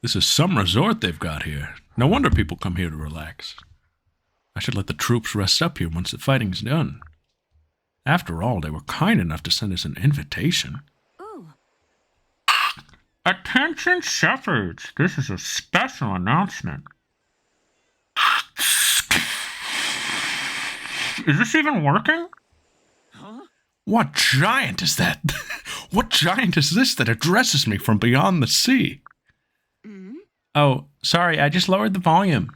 This is some resort they've got here. No wonder people come here to relax. I should let the troops rest up here once the fighting's done. After all, they were kind enough to send us an invitation. Ooh. Attention shepherds, this is a special announcement. Is this even working? What giant is that? What giant is this that addresses me from beyond the sea? Oh, sorry, I just lowered the volume.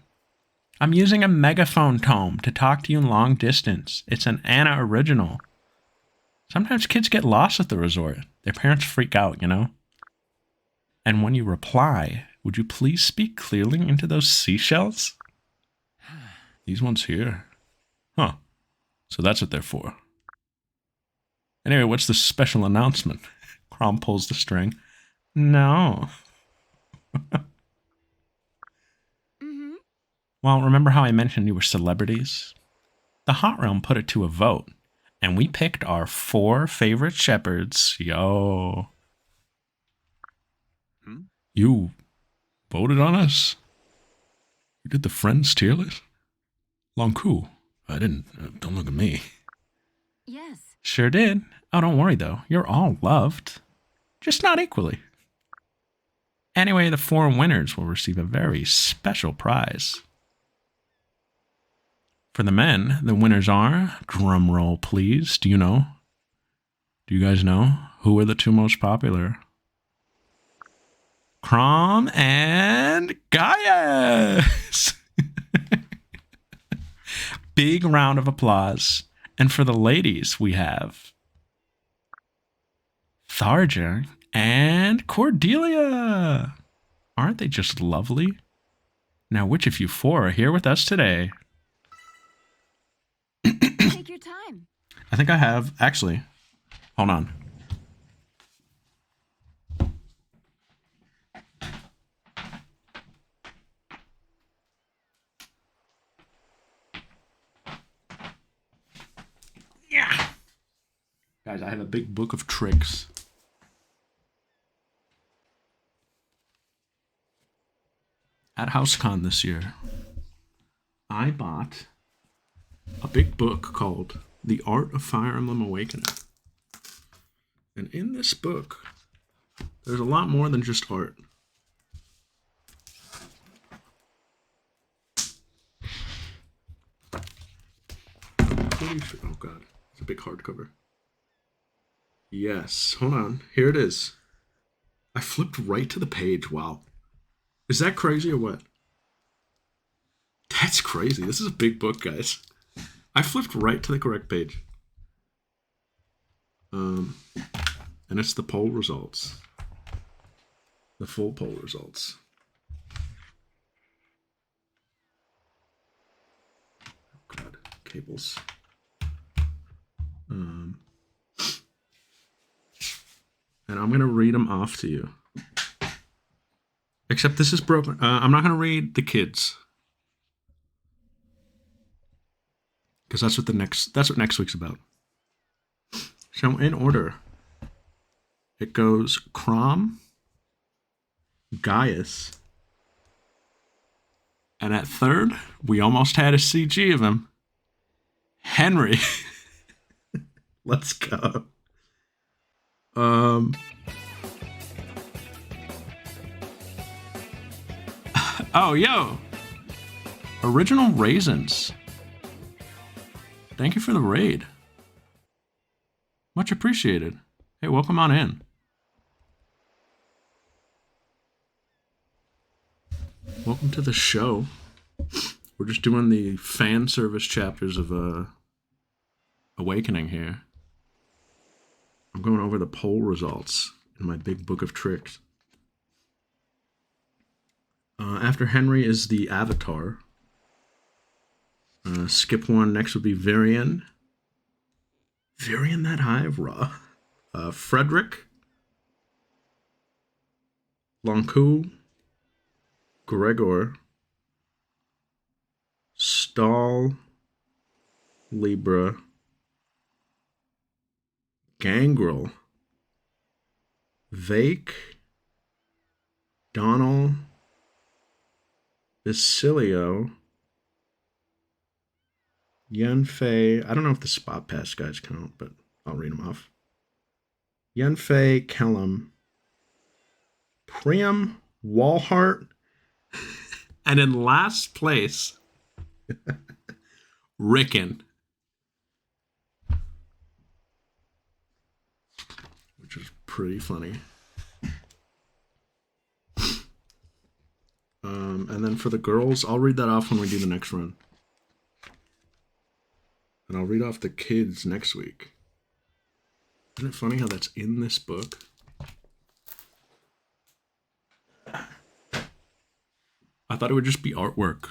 I'm using a megaphone tome to talk to you in long distance. It's an Anna original. Sometimes kids get lost at the resort. Their parents freak out, you know? And when you reply, would you please speak clearly into those seashells? These ones here. Huh. So that's what they're for. Anyway, what's the special announcement? Crom pulls the string. No. Well, remember how I mentioned you were celebrities? The Hot Realm put it to a vote, and we picked our 4 favorite shepherds. Yo. You voted on us? You did the Friends tier list? Lonku. I didn't. Don't look at me. Yes. Sure did. Oh, don't worry, though. You're all loved. Just not equally. Anyway, the 4 winners will receive a very special prize. For the men, the winners are, drum roll please, do you know? Do you guys know who are the 2 most popular? Crom and Gaius! Big round of applause. And for the ladies, we have Tharja and Cordelia. Aren't they just lovely? Now, which of you 4 are here with us today? Take your time. I think I have, actually. Hold on. Yeah. Guys, I have a big book of tricks. At HouseCon this year, I bought a big book called The Art of Fire Emblem Awakening. And in this book, there's a lot more than just art. Oh god, it's a big hardcover. Yes, hold on. Here it is. I flipped right to the page. Wow. Is that crazy or what? That's crazy. This is a big book, guys. I flipped right to the correct page. And it's the poll results. The full poll results. Oh god, cables. And I'm going to read them off to you. Except this is broken. I'm not going to read the kids. Because that's what next week's about. So in order, it goes Crom, Gaius, and at 3rd, we almost had a CG of him, Henry. Let's go. Oh, yo. Original Raisins. Thank you for the raid. Much appreciated. Hey, welcome on in. Welcome to the show. We're just doing the fan service chapters of Awakening here. I'm going over the poll results in my big book of tricks. After Henry is the Avatar. Skip one. Next would be Varian. Varian that high? Raw. Frederick. Lonku. Gregor. Stahl. Libra. Gangrel. Vake. Donald, Basilio, Yunfei. I don't know if the spot pass guys count, but I'll read them off. Yunfei, Kellum, Priam, Walhart, and in last place, Rickon. Which is pretty funny. And then for the girls, I'll read that off when we do the next run. And I'll read off the kids next week. Isn't it funny how that's in this book? I thought it would just be artwork.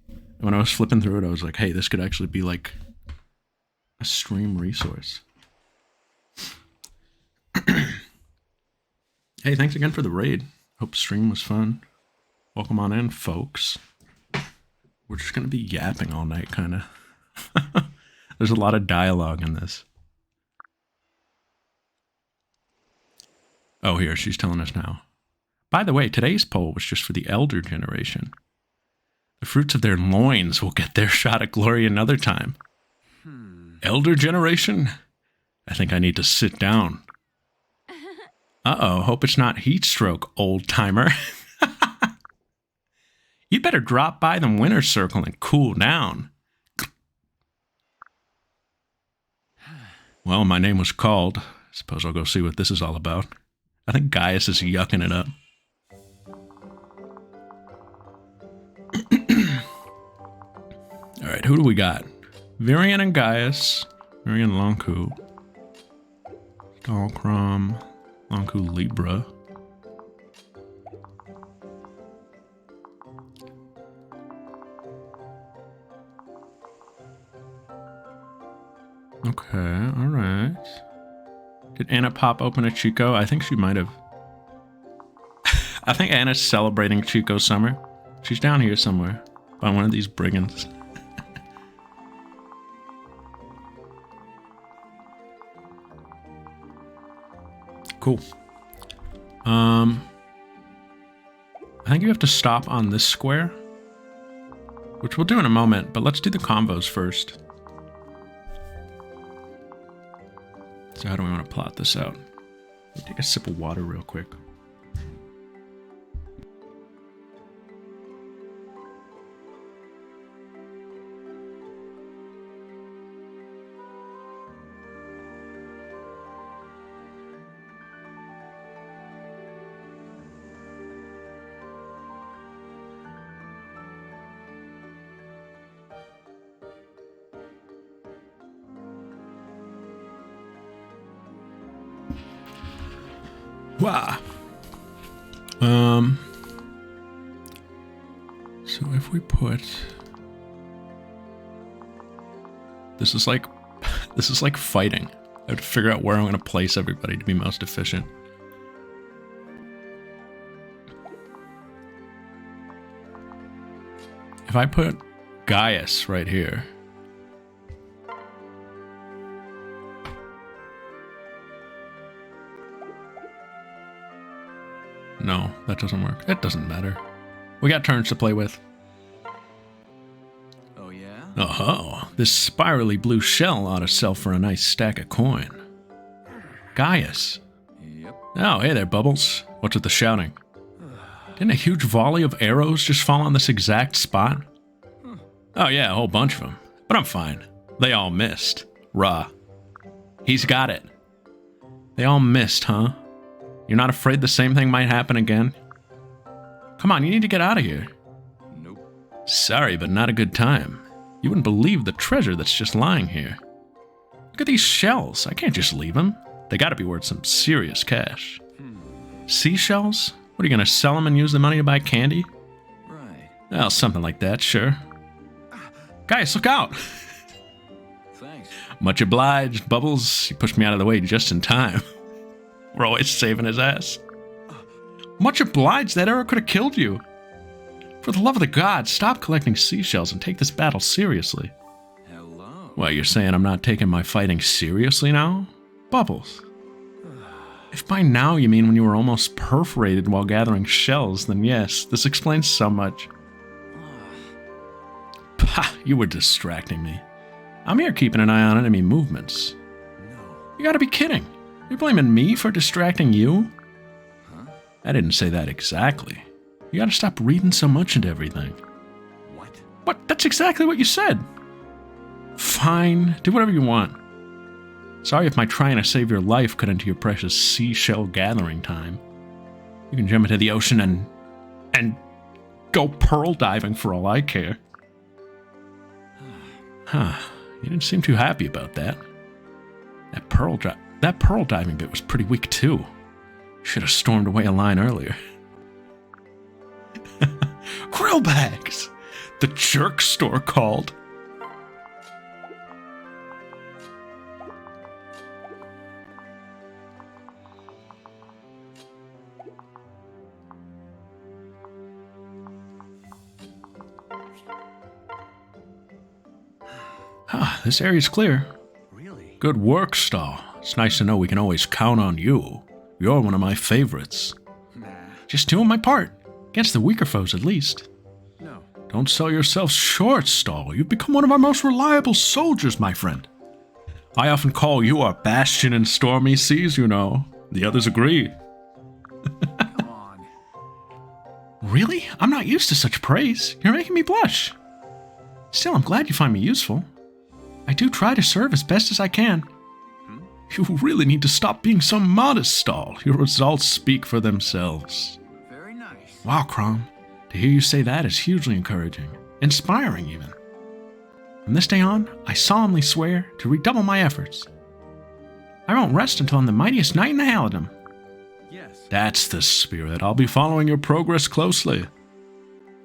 And when I was flipping through it, I was like, hey, this could actually be like a stream resource. Hey, thanks again for the raid. Hope the stream was fun. Welcome on in, folks. We're just going to be yapping all night, kind of. There's a lot of dialogue in this. Oh, here, she's telling us now. By the way, today's poll was just for the elder generation. The fruits of their loins will get their shot at glory another time. Elder generation? I think I need to sit down. Uh-oh, hope it's not heat stroke, old timer. You better drop by the winner's circle and cool down. Well, my name was called. Suppose I'll go see what this is all about. I think Gaius is yucking it up. Alright, who do we got? Virian and Gaius. Virian Lonku. Stalkrom. Lonku Libra. Okay, alright. Did Anna pop open a Chico? I think she might have. I think Anna's celebrating Chico's summer. She's down here somewhere. By one of these brigands. Cool. I think you have to stop on this square. Which we'll do in a moment, but let's do the combos first. So how do we want to plot this out? Take a sip of water real quick. Wow. So if we put this is like fighting. I have to figure out where I'm going to place everybody to be most efficient. If I put Gaius right here. No, that doesn't work. It doesn't matter. We got turns to play with. Oh, yeah? Oh, this spirally blue shell ought to sell for a nice stack of coin. Gaius. Yep. Oh, hey there, Bubbles. What's with the shouting? Didn't a huge volley of arrows just fall on this exact spot? Oh yeah, a whole bunch of them. But I'm fine. They all missed. Rah. He's got it. They all missed, huh? You're not afraid the same thing might happen again? Come on, you need to get out of here. Nope. Sorry, but not a good time. You wouldn't believe the treasure that's just lying here. Look at these shells. I can't just leave them. They gotta be worth some serious cash. Seashells? What, are you gonna sell them and use the money to buy candy? Right. Well, something like that, sure. Guys, look out! Thanks. Much obliged, Bubbles. You pushed me out of the way just in time. We're always saving his ass. Much obliged, that arrow could have killed you. For the love of the gods, stop collecting seashells and take this battle seriously. Hello. Well, you're saying I'm not taking my fighting seriously now? Bubbles. If by now you mean when you were almost perforated while gathering shells, then yes, this explains so much. Pah, you were distracting me. I'm here keeping an eye on enemy movements. No. You gotta be kidding. You're blaming me for distracting you? Huh? I didn't say that exactly. You gotta stop reading so much into everything. What? What? That's exactly what you said. Fine, do whatever you want. Sorry if my trying to save your life cut into your precious seashell gathering time. You can jump into the ocean and go pearl diving for all I care. Huh, you didn't seem too happy about that. That pearl diving bit was pretty weak too. Should have stormed away a line earlier. Krill bags! The jerk store called. Ah, this area's clear. Really? Good work, Stahl. It's nice to know we can always count on you. You're one of my favorites. Nah. Just doing my part. Against the weaker foes, at least. No. Don't sell yourself short, Stahl. You've become one of our most reliable soldiers, my friend. I often call you our bastion in stormy seas, you know. The others agree. Come on. Really? I'm not used to such praise. You're making me blush. Still, I'm glad you find me useful. I do try to serve as best as I can. You really need to stop being so modest, Stahl. Your results speak for themselves. Very nice. Wow, Crom. To hear you say that is hugely encouraging. Inspiring, even. From this day on, I solemnly swear to redouble my efforts. I won't rest until I'm the mightiest knight in the Halidom. Yes. That's the spirit. I'll be following your progress closely.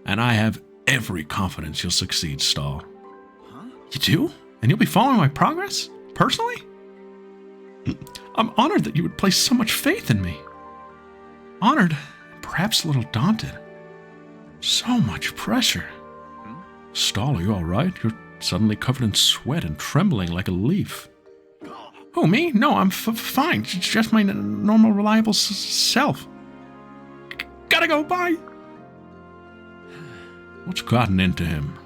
And I have every confidence you'll succeed, Stahl. Huh? You do? And you'll be following my progress? Personally? I'm honored that you would place so much faith in me. Honored, and perhaps a little daunted. So much pressure. Stahl, are you all right? You're suddenly covered in sweat and trembling like a leaf. Who, me? No, I'm fine. It's just my normal, reliable self. Gotta go, bye. What's gotten into him?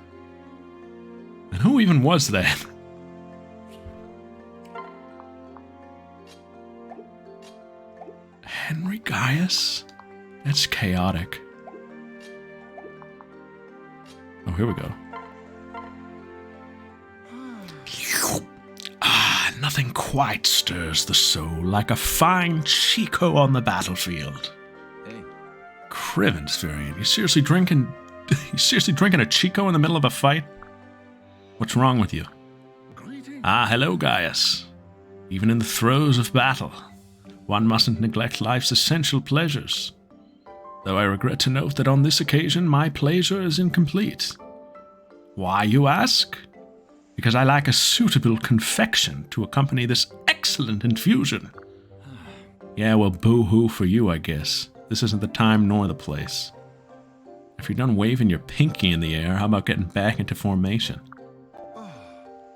And who even was that? Henry Gaius? That's chaotic. Oh, here we go. Ah, nothing quite stirs the soul like a fine Chico on the battlefield. Hey. Crivens variant, you seriously drinking a Chico in the middle of a fight? What's wrong with you? Greetings. Ah, hello, Gaius. Even in the throes of battle, one mustn't neglect life's essential pleasures. Though I regret to note that on this occasion my pleasure is incomplete. Why, you ask? Because I lack a suitable confection to accompany this excellent infusion. Yeah, well, boo-hoo for you, I guess. This isn't the time nor the place. If you're done waving your pinky in the air, how about getting back into formation?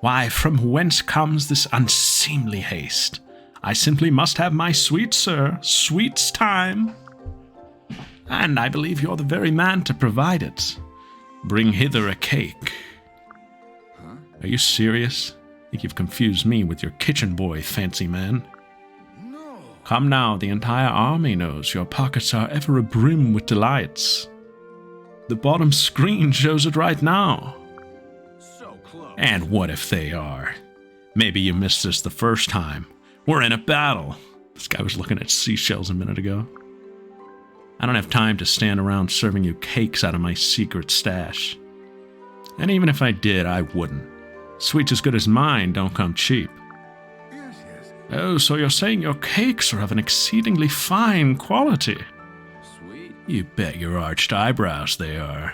Why, from whence comes this unseemly haste? I simply must have my sweet, sir. Sweet's time. And I believe you're the very man to provide it. Bring hither a cake. Huh? Are you serious? I think you've confused me with your kitchen boy, fancy man. No. Come now, the entire army knows your pockets are ever abrim with delights. The bottom screen shows it right now. So close. And what if they are? Maybe you missed this the first time. We're in a battle. This guy was looking at seashells a minute ago. I don't have time to stand around serving you cakes out of my secret stash. And even if I did, I wouldn't. Sweets as good as mine don't come cheap. Yes, yes. Oh, so you're saying your cakes are of an exceedingly fine quality? Sweet. You bet your arched eyebrows they are.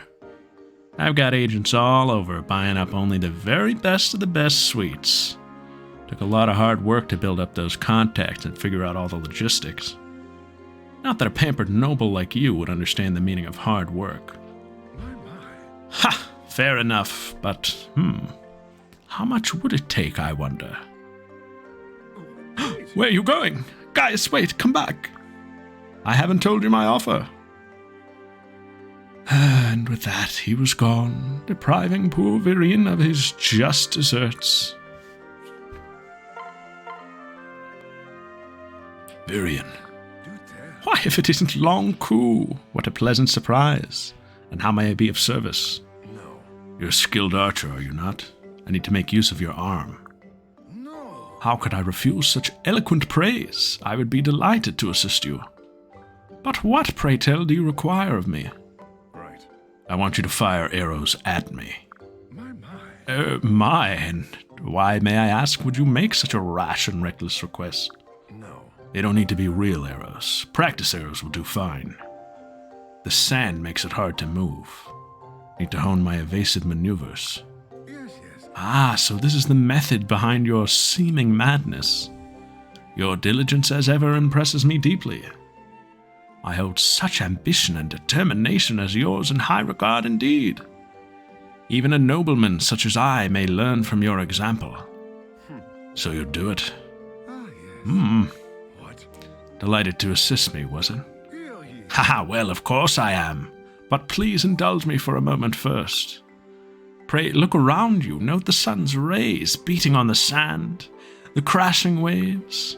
I've got agents all over buying up only the very best of the best sweets. Took a lot of hard work to build up those contacts and figure out all the logistics. Not that a pampered noble like you would understand the meaning of hard work. My. Ha! Fair enough, but, how much would it take, I wonder? Where are you going? Gaius, wait, come back. I haven't told you my offer. And with that, he was gone, depriving poor Virion of his just deserts. Virion. Do tell. Why, if it isn't Long Ku, what a pleasant surprise. And how may I be of service? No. You're a skilled archer, are you not? I need to make use of your arm. No. How could I refuse such eloquent praise? I would be delighted to assist you. But what, pray tell, do you require of me? Right. I want you to fire arrows at me. My. And why, may I ask, would you make such a rash and reckless request? No. They don't need to be real arrows. Practice arrows will do fine. The sand makes it hard to move. Need to hone my evasive maneuvers. Yes, yes. Ah, so this is the method behind your seeming madness. Your diligence as ever impresses me deeply. I hold such ambition and determination as yours in high regard indeed. Even a nobleman such as I may learn from your example. So you'll do it? Ah, yes. What? Delighted to assist me, was it? Hell yeah. Haha, well, of course I am. But please indulge me for a moment first. Pray look around you, note the sun's rays beating on the sand, the crashing waves.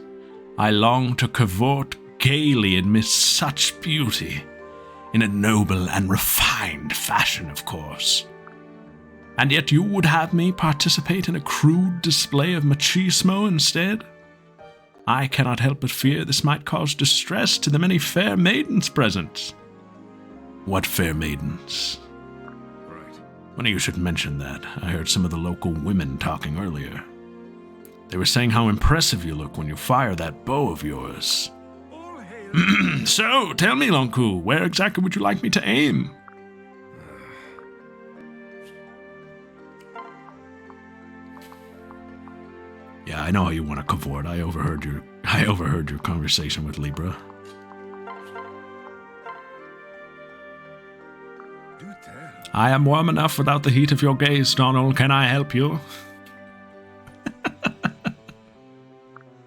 I long to cavort gaily amidst such beauty, in a noble and refined fashion, of course. And yet you would have me participate in a crude display of machismo instead? I cannot help but fear this might cause distress to the many fair maidens present. What fair maidens? Right. Funny you should mention that. I heard some of the local women talking earlier. They were saying how impressive you look when you fire that bow of yours. All hail. So, tell me, Lonku, where exactly would you like me to aim? Yeah, I know how you want to cavort. I overheard your conversation with Libra. Do tell. I am warm enough without the heat of your gaze, Donald. Can I help you?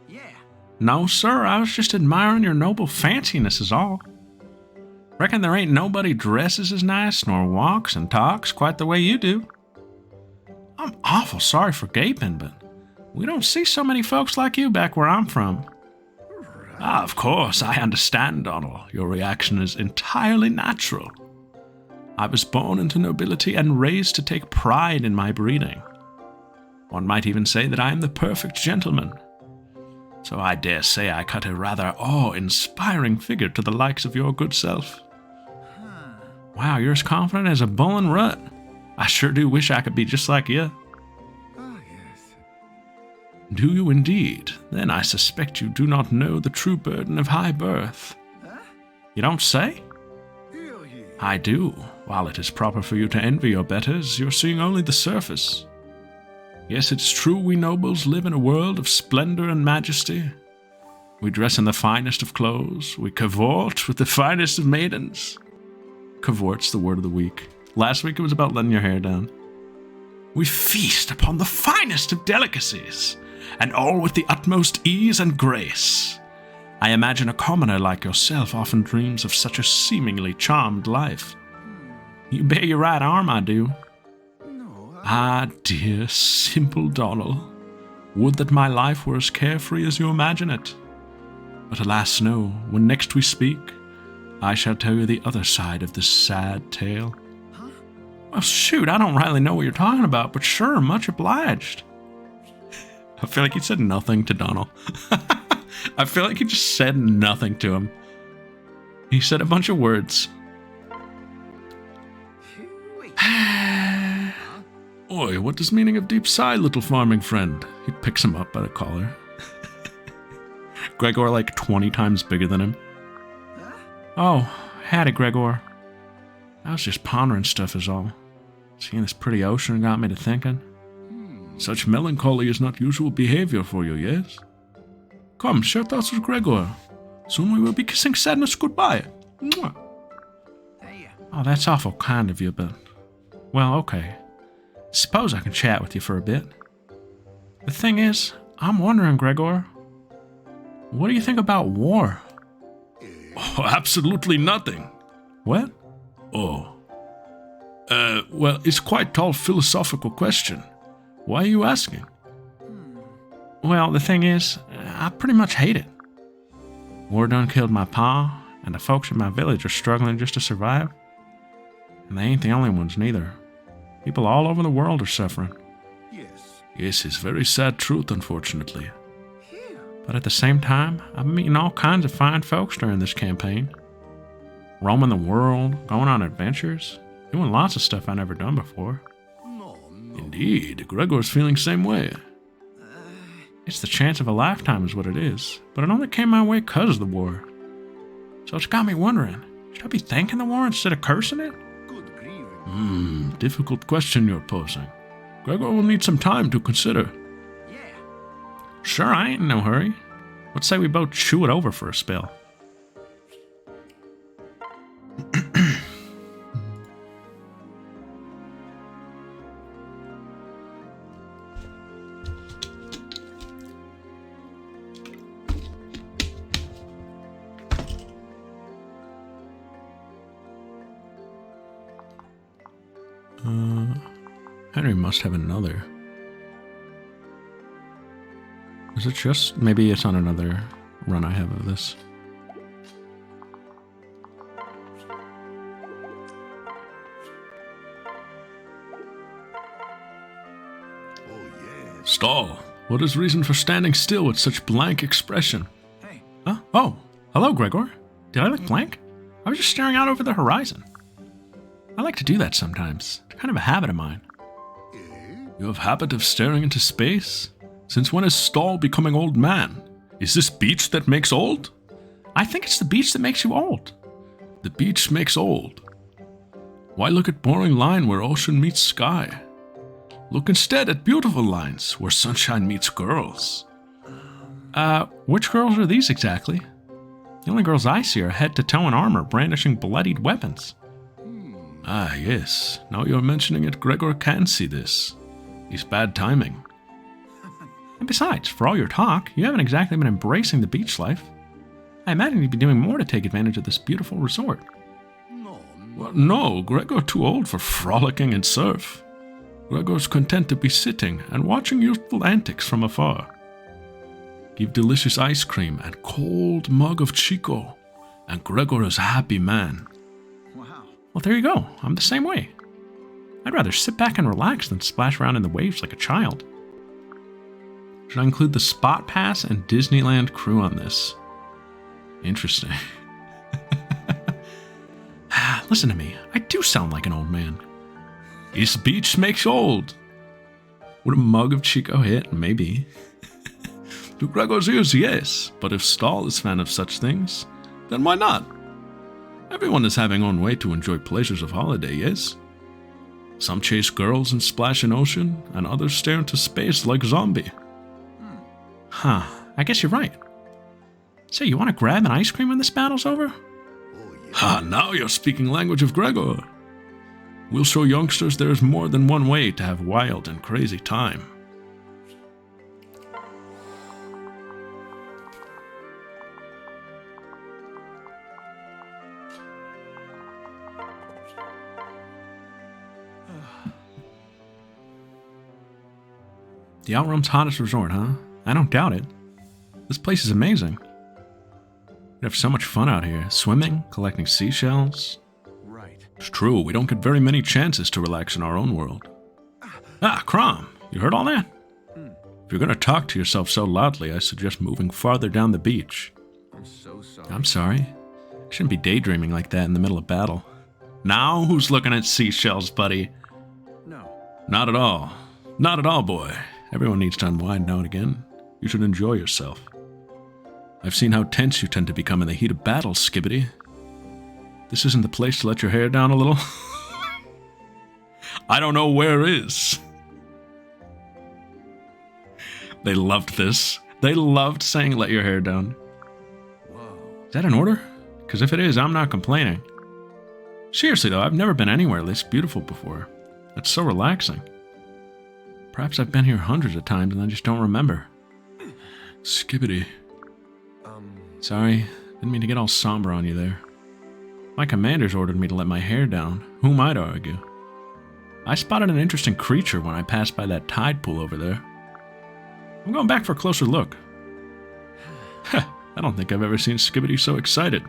Yeah. No, sir, I was just admiring your noble fanciness is all. Reckon there ain't nobody dresses as nice nor walks and talks quite the way you do. I'm awful sorry for gaping, but we don't see so many folks like you back where I'm from. Ah, of course, I understand, Donald. Your reaction is entirely natural. I was born into nobility and raised to take pride in my breeding. One might even say that I am the perfect gentleman. So I dare say I cut a rather awe-inspiring figure to the likes of your good self. Wow, you're as confident as a bull in rut. I sure do wish I could be just like you. Ah, yes. Do you indeed? Then I suspect you do not know the true burden of high birth. Huh? You don't say? Hell yeah. I do. While it is proper for you to envy your betters, you're seeing only the surface. Yes, it's true we nobles live in a world of splendor and majesty. We dress in the finest of clothes. We cavort with the finest of maidens. Cavort's the word of the week. Last week it was about letting your hair down. We feast upon the finest of delicacies, and all with the utmost ease and grace. I imagine a commoner like yourself often dreams of such a seemingly charmed life. You bear your right arm, I do. No, Ah, dear, simple Donald. Would that my life were as carefree as you imagine it. But alas, no. When next we speak, I shall tell you the other side of this sad tale. Huh? Well, shoot, I don't really know what you're talking about, but sure, much obliged. I feel like he said nothing to Donald. I feel like he just said nothing to him. He said a bunch of words. Oi, what does meaning of deep sigh, little farming friend? He picks him up by the collar. Gregor like 20 times bigger than him. Huh? Oh, howdy, Gregor. I was just pondering stuff is all. Seeing this pretty ocean got me to thinking. Such melancholy is not usual behavior for you, yes? Come, share thoughts with Gregor. Soon we will be kissing sadness goodbye. Mwah. Hey. Oh, that's awful kind of you, but... Well, okay. Suppose I can chat with you for a bit. The thing is, I'm wondering, Gregor, What do you think about war? Oh, absolutely nothing. What? Oh. Well, it's quite a tall philosophical question. Why are you asking? Well, the thing is, I pretty much hate it. War done killed my pa, and the folks in my village are struggling just to survive. And they ain't the only ones, neither. People all over the world are suffering. Yes. Yes, it's very sad truth, unfortunately. Here. But at the same time, I've been meeting all kinds of fine folks during this campaign. Roaming the world, going on adventures, doing lots of stuff I never done before. No, no. Indeed, Gregor's feeling the same way. It's the chance of a lifetime is what it is, but it only came my way 'cause of the war. So it's got me wondering, should I be thanking the war instead of cursing it? Good grieving. Difficult question you're posing. Gregor will need some time to consider. Yeah. Sure, I ain't in no hurry. Let's say we both chew it over for a spell. Henry must have another. Is it just... maybe it's on another run I have of this. Oh, yes. Stall, what is reason for standing still with such blank expression? Hey. Huh? Oh, hello, Gregor. Did I look blank? I was just staring out over the horizon. I like to do that sometimes. It's kind of a habit of mine. You have habit of staring into space? Since when is Stall becoming old man? Is this beach that makes old? I think it's the beach that makes you old. The beach makes old. Why look at boring line where ocean meets sky? Look instead at beautiful lines where sunshine meets girls. Which girls are these exactly? The only girls I see are head to toe in armor, brandishing bloodied weapons. Ah, yes. Now you're mentioning it, Gregor can see this. It's bad timing. And besides, for all your talk, you haven't exactly been embracing the beach life. I imagine you'd be doing more to take advantage of this beautiful resort. No, no. Well, no, Gregor too old for frolicking and surf. Gregor's content to be sitting and watching youthful antics from afar. Give delicious ice cream and cold mug of Chico, and Gregor is a happy man. Wow. Well, there you go. I'm the same way. I'd rather sit back and relax than splash around in the waves like a child. Should I include the Spot Pass and Disneyland crew on this? Interesting. Listen to me. I do sound like an old man. This beach makes old. Would a mug of Chico hit? Maybe. To Gregor's ears, yes. But if Stall is fan of such things, then why not? Everyone is having own way to enjoy pleasures of holiday, yes? Some chase girls and splash in ocean, and others stare into space like zombie. Huh, I guess you're right. Say, you want to grab an ice cream when this battle's over? Oh, yeah. Ah, now you're speaking language of Gregor. We'll show youngsters there's more than one way to have wild and crazy time. The Outrum's hottest resort, huh? I don't doubt it. This place is amazing. We have so much fun out here. Swimming, collecting seashells. Right. It's true, we don't get very many chances to relax in our own world. Ah, Crom, you heard all that? If you're gonna talk to yourself so loudly, I suggest moving farther down the beach. I'm so sorry. I'm sorry. I shouldn't be daydreaming like that in the middle of battle. Now who's looking at seashells, buddy? No. Not at all. Not at all, boy. Everyone needs to unwind now and again. You should enjoy yourself. I've seen how tense you tend to become in the heat of battle, Skibbity. This isn't the place to let your hair down a little? I don't know where is. They loved this. They loved saying let your hair down. Whoa. Is that an order? Because if it is, I'm not complaining. Seriously though, I've never been anywhere this beautiful before. It's so relaxing. Perhaps I've been here hundreds of times and I just don't remember. Skibbity. Sorry, didn't mean to get all somber on you there. My commanders ordered me to let my hair down. Who might argue? I spotted an interesting creature when I passed by that tide pool over there. I'm going back for a closer look. I don't think I've ever seen Skibbity so excited.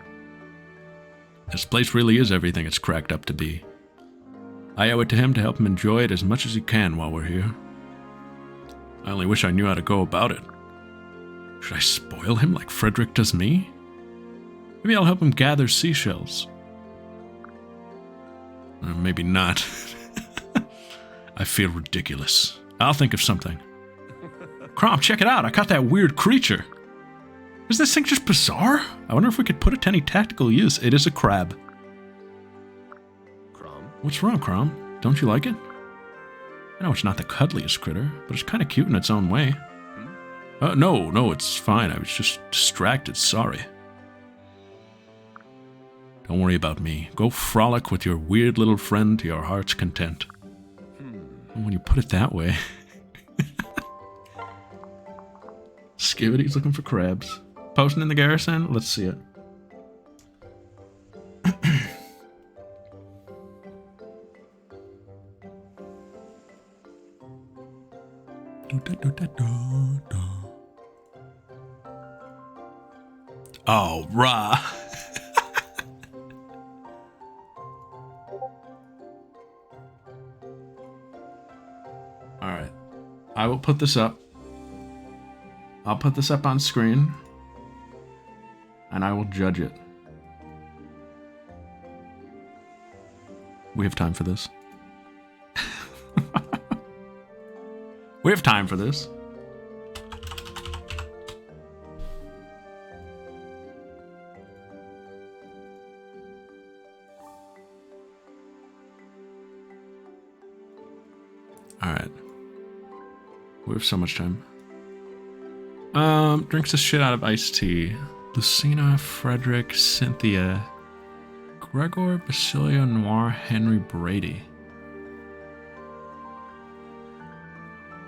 This place really is everything it's cracked up to be. I owe it to him to help him enjoy it as much as he can while we're here. I only wish I knew how to go about it. Should I spoil him like Frederick does me? Maybe I'll help him gather seashells. Maybe not. I feel ridiculous. I'll think of something. Crom, check it out. I caught that weird creature. Is this thing just bizarre? I wonder if we could put it to any tactical use. It is a crab. Crom? What's wrong, Crom? Don't you like it? I know it's not the cuddliest critter, but it's kind of cute in its own way. No, it's fine. I was just distracted. Sorry. Don't worry about me. Go frolic with your weird little friend to your heart's content. And when you put it that way... Skibbity's looking for crabs. Posting in the garrison? Let's see it. Oh, rah. Alright. I will put this up. I'll put this up on screen. And I will judge it. We have time for this. We have time for this. Alright. We have so much time. Drinks the shit out of iced tea. Lucina, Frederick, Cynthia, Gregor, Basilio, Noir, Henry, Brady.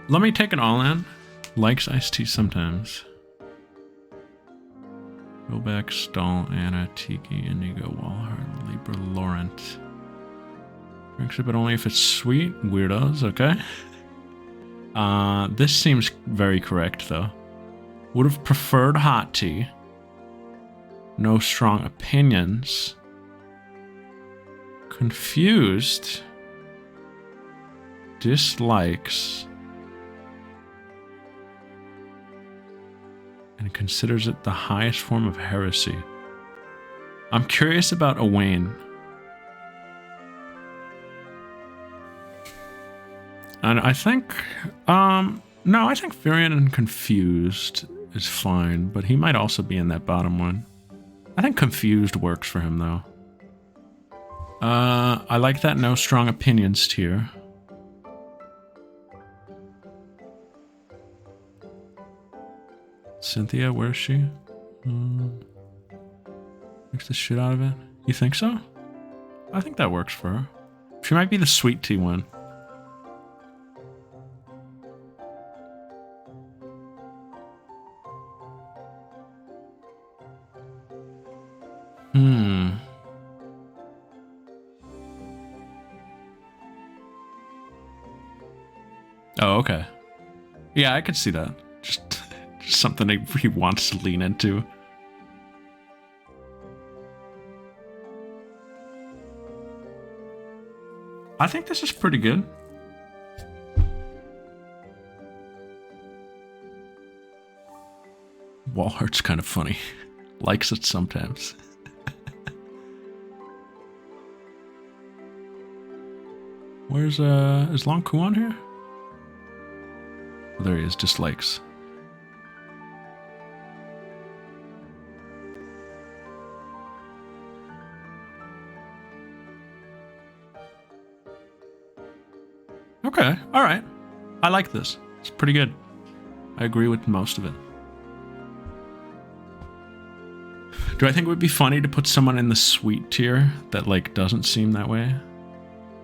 Let me take it all in. Likes iced tea sometimes. Roback, Stahl, Anna, Tiki, Indigo, Walhart, Libra, Laurent. Drinks it, but only if it's sweet. Weirdos, okay. This seems very correct, though. Would have preferred hot tea. No strong opinions. Confused. Dislikes. And considers it the highest form of heresy. I'm curious about Owain. And I think, no, I think Variant and Confused is fine, but he might also be in that bottom one. I think Confused works for him, though. I like that no strong opinions tier. Cynthia, where is she? Makes the shit out of it. You think so? I think that works for her. She might be the sweet tea one. Oh, okay. Yeah, I could see that. Just something he wants to lean into. I think this is pretty good. Walhart's kind of funny. Likes it sometimes. Where's, is Long Ku on here? Oh, there he is, dislikes. Okay, alright. I like this. It's pretty good. I agree with most of it. Do I think it would be funny to put someone in the sweet tier that, like, doesn't seem that way?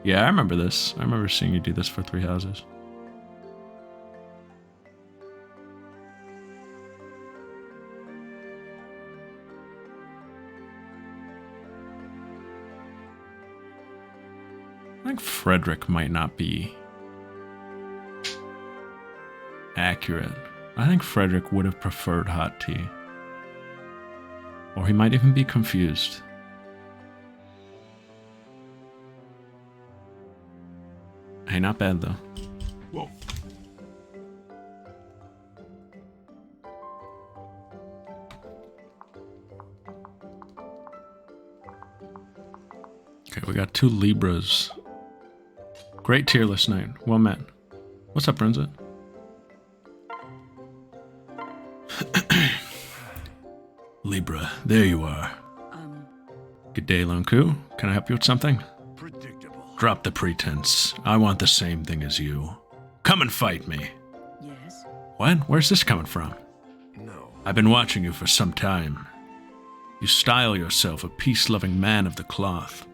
Yeah, I remember this. I remember seeing you do this for Three Houses. I think Frederick might not be accurate. I think Frederick would have preferred hot tea. Or he might even be confused. Hey, not bad though. Whoa. Okay, we got 2 Libras. Great tier list night. Well met. What's up, Brinza? Libra, there you are. Good day, Lunku. Can I help you with something? Predictable. Drop the pretense. I want the same thing as you. Come and fight me. Yes. What? Where's this coming from? No. I've been watching you for some time. You style yourself a peace-loving man of the cloth,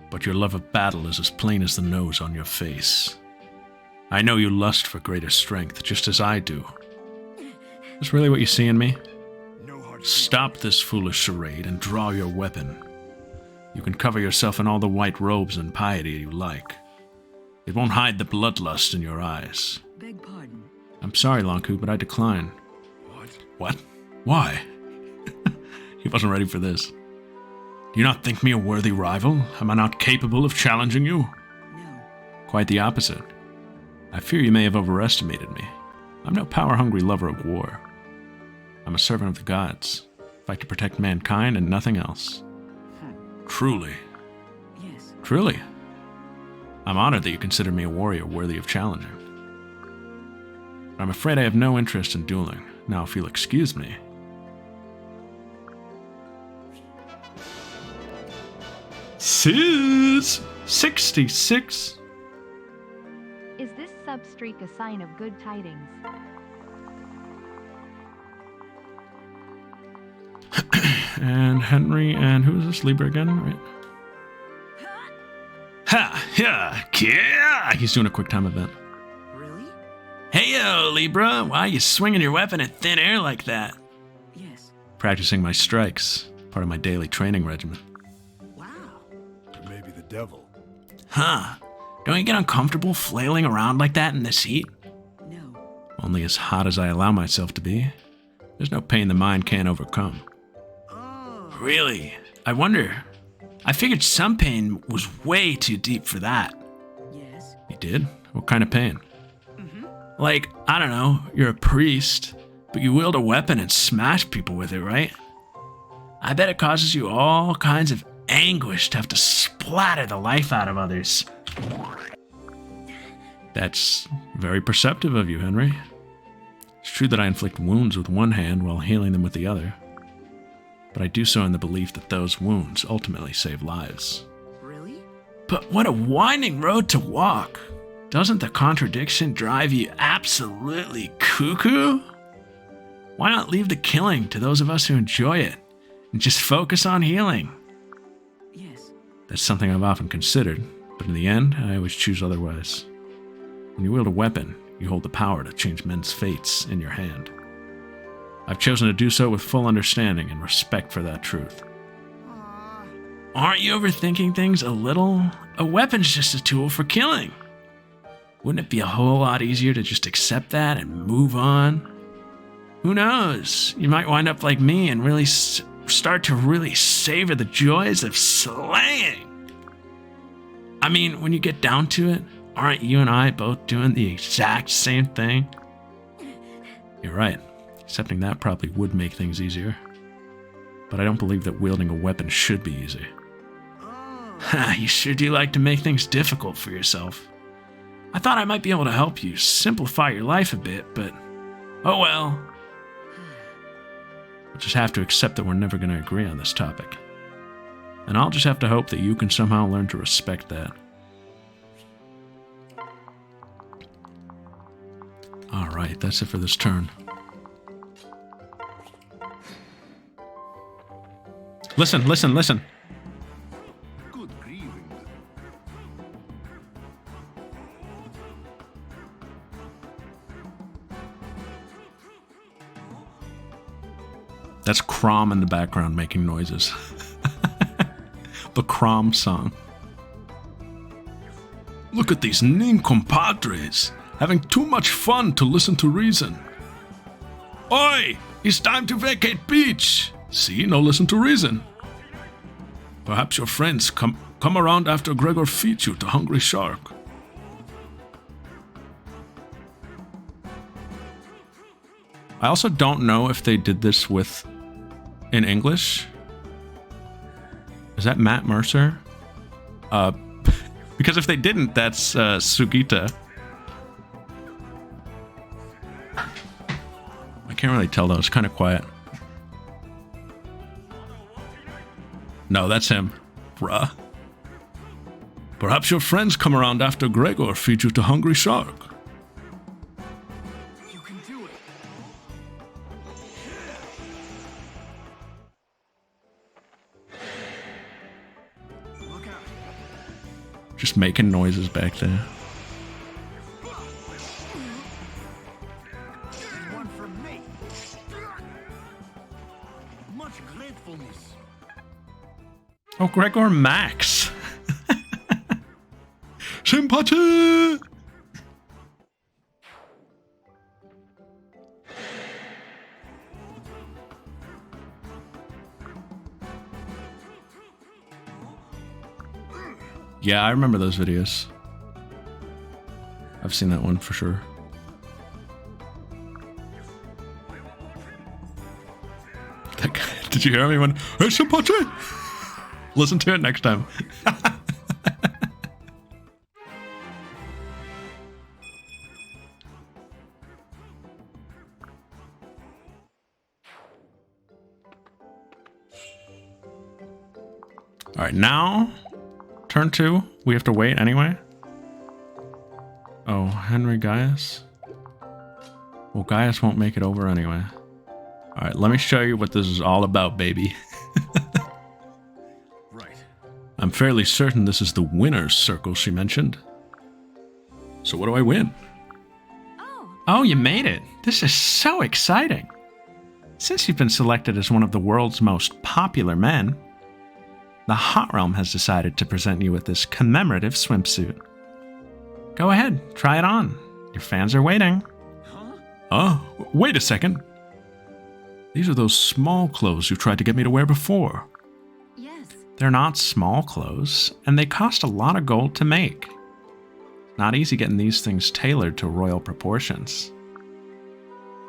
but your love of battle is as plain as the nose on your face. I know you lust for greater strength, just as I do. Is this really what you see in me? No hard. Stop this foolish charade and draw your weapon. You can cover yourself in all the white robes and piety you like. It won't hide the bloodlust in your eyes. Beg pardon. I'm sorry, Lanku, but I decline. What? What? Why? He wasn't ready for this. Do you not think me a worthy rival? Am I not capable of challenging you? No. Quite the opposite. I fear you may have overestimated me. I'm no power-hungry lover of war. I'm a servant of the gods. Fight to protect mankind and nothing else. Truly. Yes. Truly. I'm honored that you consider me a warrior worthy of challenging. But I'm afraid I have no interest in dueling. Now, if you'll excuse me. Sis! 66. Is this sub-streak a sign of good tidings? And Henry, and who is this? Libra again, right? Ha! Yeah! Yeah! He's doing a quick time event. Really? Hey yo, Libra! Why are you swinging your weapon in thin air like that? Yes. Practicing my strikes. Part of my daily training regimen. Wow. Or maybe the devil. Huh. Don't you get uncomfortable flailing around like that in this heat? No. Only as hot as I allow myself to be. There's no pain the mind can't overcome. Oh. Really? I wonder. I figured some pain was way too deep for that. Yes. You did? What kind of pain? Mm-hmm. Like, I don't know, you're a priest, but you wield a weapon and smash people with it, right? I bet it causes you all kinds of anguish to have to splatter the life out of others. That's very perceptive of you, Henry. It's true that I inflict wounds with one hand while healing them with the other, but I do so in the belief that those wounds ultimately save lives. Really? But what a winding road to walk! Doesn't the contradiction drive you absolutely cuckoo? Why not leave the killing to those of us who enjoy it and just focus on healing? Yes. That's something I've often considered, but in the end, I always choose otherwise. When you wield a weapon, you hold the power to change men's fates in your hand. I've chosen to do so with full understanding and respect for that truth. Aren't you overthinking things a little? A weapon's just a tool for killing. Wouldn't it be a whole lot easier to just accept that and move on? Who knows? You might wind up like me and really start to really savor the joys of slaying. I mean, when you get down to it, aren't you and I both doing the exact same thing? You're right. Accepting that probably would make things easier. But I don't believe that wielding a weapon should be easy. Ha, you sure do like to make things difficult for yourself. I thought I might be able to help you simplify your life a bit, but oh well. We'll just have to accept that we're never going to agree on this topic. And I'll just have to hope that you can somehow learn to respect that. Alright, that's it for this turn. Listen, listen, listen. Good grieving. That's Crom in the background making noises. The Crom song. Look at these nincompadres, having too much fun to listen to reason. Oi! It's time to vacate beach! See, no listen to reason. Perhaps your friends come around after Gregor feeds you to Hungry Shark. I also don't know if they did this in English. Is that Matt Mercer? Because if they didn't, that's Sugita. I can't really tell though, it's kind of quiet. No, that's him. Bruh. Perhaps your friends come around after Gregor feeds you to Hungry Shark. You can do it. Look out. Just making noises back there. One from me. Much gratefulness. Oh, Gregor Max. Sympathie! Yeah, I remember those videos. I've seen that one for sure. That guy, did you hear him? He went, "Hey, sympathie!" Listen to it next time. All right, now turn 2. We have to wait anyway. Oh, Henry Gaius. Well, Gaius won't make it over anyway. All right, let me show you what this is all about, baby. Right. I'm fairly certain this is the winner's circle she mentioned. So what do I win? Oh, you made it. This is so exciting. Since you've been selected as one of the world's most popular men, the Hot Realm has decided to present you with this commemorative swimsuit. Go ahead, try it on. Your fans are waiting. Huh? Oh, wait a second. These are those small clothes you tried to get me to wear before. Yes. They're not small clothes, and they cost a lot of gold to make. Not easy getting these things tailored to royal proportions.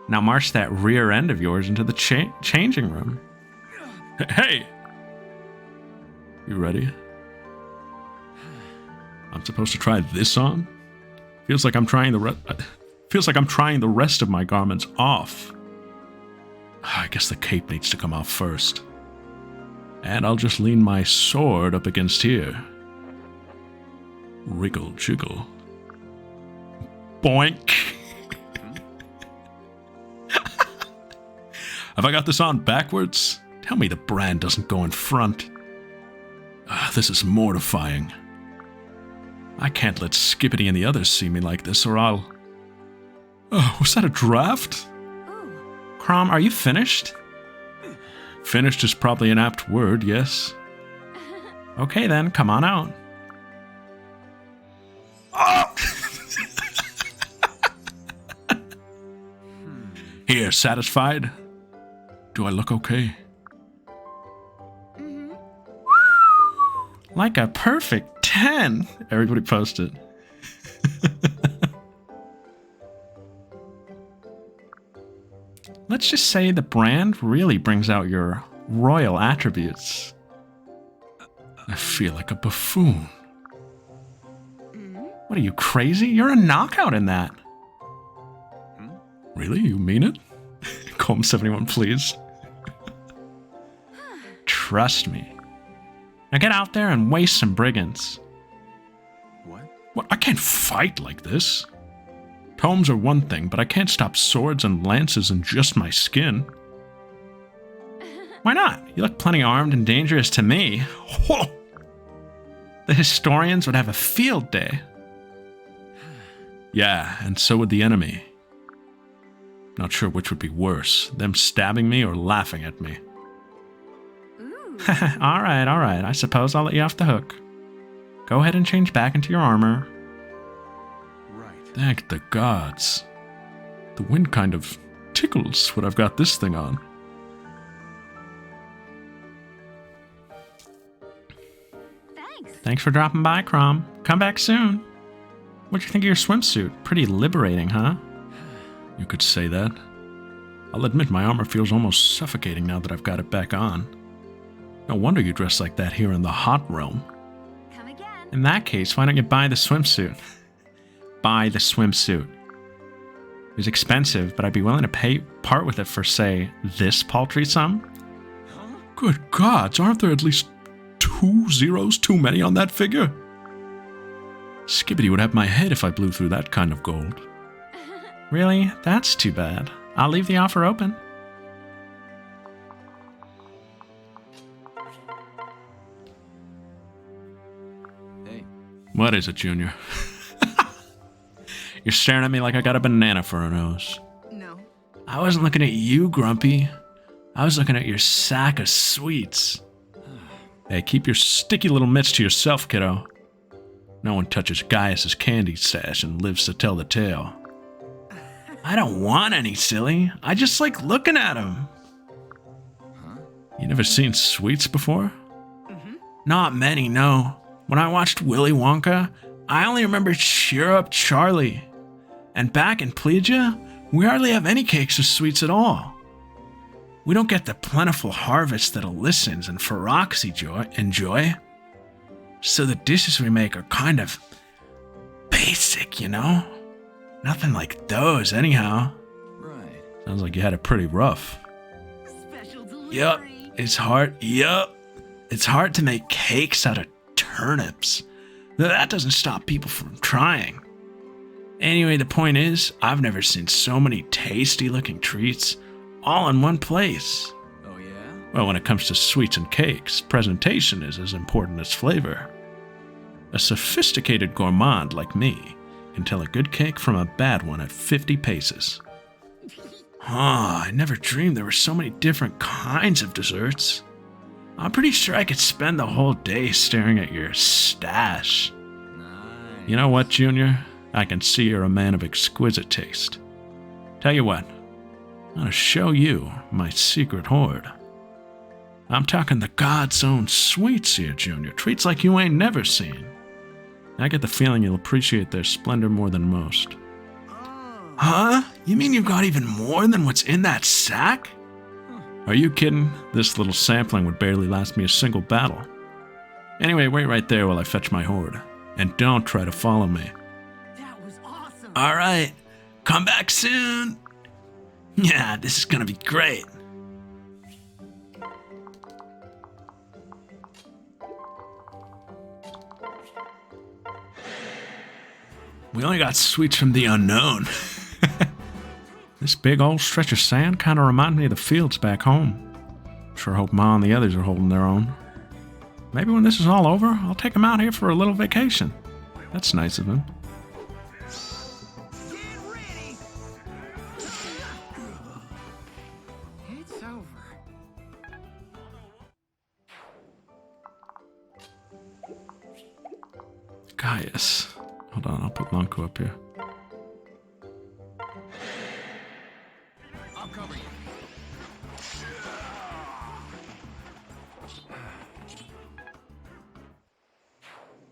Now march that rear end of yours into the changing room. Hey! You ready? I'm supposed to try this on? Feels like I'm trying the rest of my garments off. I guess the cape needs to come off first. And I'll just lean my sword up against here. Wriggle jiggle. Boink! Have I got this on backwards? Tell me the brand doesn't go in front. This is mortifying. I can't let Skippity and the others see me like this, or I'll... Oh, was that a draft? Crom, are you finished? Finished is probably an apt word, yes. Okay then, come on out. Oh! Here, satisfied? Do I look okay? Like a perfect 10. Everybody post it. Let's just say the brand really brings out your royal attributes. I feel like a buffoon. What are you, crazy? You're a knockout in that. Really? You mean it? Comb71, please. Trust me. Now get out there and waste some brigands. What? I can't fight like this. Tomes are one thing, but I can't stop swords and lances in just my skin. Why not? You look plenty armed and dangerous to me. Whoa. The historians would have a field day. Yeah, and so would the enemy. Not sure which would be worse, them stabbing me or laughing at me. Alright, I suppose I'll let you off the hook. Go ahead and change back into your armor. Thank the gods. The wind kind of tickles when I've got this thing on. Thanks. Thanks for dropping by, Crom. Come back soon. What'd you think of your swimsuit? Pretty liberating, huh? You could say that. I'll admit my armor feels almost suffocating now that I've got it back on. No wonder you dress like that here in the hot realm. Come again. In that case, why don't you buy the swimsuit? Buy the swimsuit. It was expensive, but I'd be willing to part with it for, say, this paltry sum. Good gods, aren't there at least 2 zeros too many on that figure? Skibbity would have my head if I blew through that kind of gold. Really? That's too bad. I'll leave the offer open. Hey. What is it, Junior? You're staring at me like I got a banana for a nose. No. I wasn't looking at you, Grumpy. I was looking at your sack of sweets. Hey, keep your sticky little mitts to yourself, kiddo. No one touches Gaius's candy stash and lives to tell the tale. I don't want any, silly. I just like looking at them. You never seen sweets before? Not many, no. When I watched Willy Wonka, I only remember Cheer Up Charlie. And back in Plegia, we hardly have any cakes or sweets at all. We don't get the plentiful harvest that Alyssans and Ferox enjoy. So the dishes we make are kind of basic, you know? Nothing like those, anyhow. Right. Sounds like you had it pretty rough. Special delivery. Yup, it's hard. Yup. It's hard to make cakes out of turnips. Though that doesn't stop people from trying. Anyway, the point is, I've never seen so many tasty-looking treats all in one place. Oh, yeah? Well, when it comes to sweets and cakes, presentation is as important as flavor. A sophisticated gourmand like me can tell a good cake from a bad one at 50 paces. I never dreamed there were so many different kinds of desserts. I'm pretty sure I could spend the whole day staring at your stash. Nice. You know what, Junior? I can see you're a man of exquisite taste. Tell you what, I'm gonna show you my secret hoard. I'm talking the God's own sweets here, Junior. Treats like you ain't never seen. I get the feeling you'll appreciate their splendor more than most. Huh? You mean you've got even more than what's in that sack? Are you kidding? This little sampling would barely last me a single battle. Anyway, wait right there while I fetch my hoard. And don't try to follow me. That was awesome. Alright, come back soon. Yeah, this is gonna be great. We only got sweets from the unknown. This big old stretch of sand kind of reminds me of the fields back home. Sure hope Ma and the others are holding their own. Maybe when this is all over, I'll take them out here for a little vacation. That's nice of him. Get ready. It's over. Gaius. Hold on, I'll put Lonko up here. I'll cover you.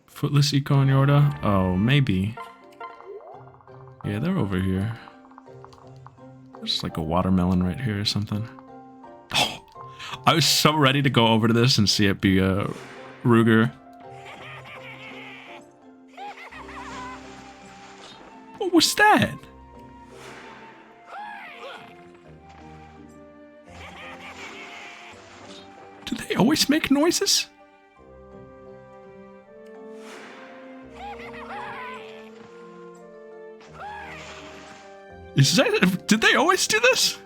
Footless Eco and Yorda? Oh, maybe. Yeah, they're over here. There's like a watermelon right here or something. Oh, I was so ready to go over to this and see it be a Ruger. What was that? Do they always make noises? Is that, did they always do this?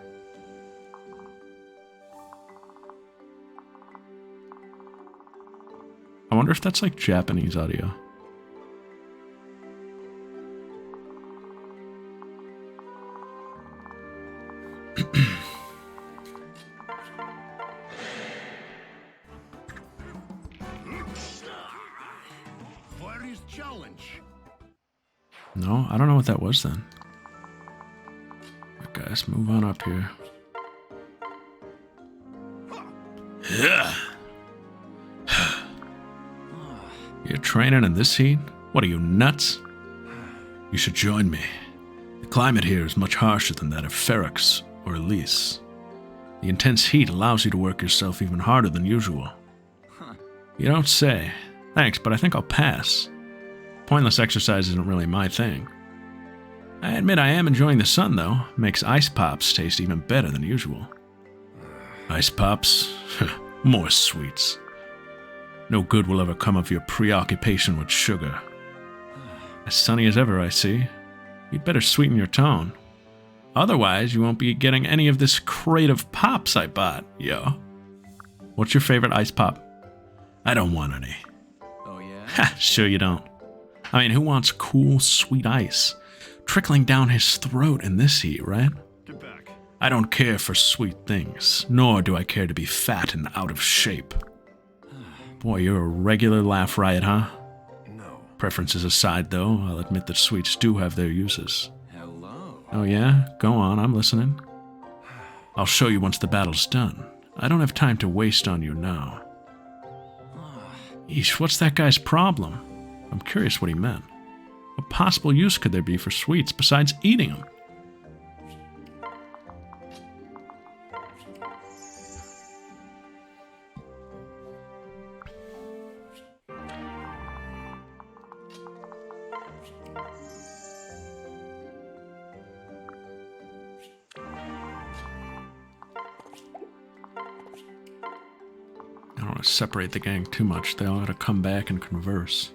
I wonder if that's like Japanese audio. What is challenge? No, I don't know what that was then. Alright, guys, move on up here. Yeah. You're training in this heat? What are you, nuts? You should join me. The climate here is much harsher than that of Ferox or Elise. The intense heat allows you to work yourself even harder than usual. You don't say. Thanks, but I think I'll pass. Pointless exercise isn't really my thing. I admit I am enjoying the sun, though. Makes ice pops taste even better than usual. Ice pops? More sweets. No good will ever come of your preoccupation with sugar. As sunny as ever, I see. You'd better sweeten your tone. Otherwise, you won't be getting any of this crate of pops I bought, yo. What's your favorite ice pop? I don't want any. Oh, yeah? Ha, sure you don't. I mean, who wants cool, sweet ice trickling down his throat in this heat, right? Get back. I don't care for sweet things, nor do I care to be fat and out of shape. Boy, you're a regular laugh riot, huh? No. Preferences aside, though, I'll admit that sweets do have their uses. Hello. Oh yeah? Go on, I'm listening. I'll show you once the battle's done. I don't have time to waste on you now. Eesh, what's that guy's problem? I'm curious what he meant. What possible use could there be for sweets besides eating them? I don't want to separate the gang too much. They all gotta come back and converse.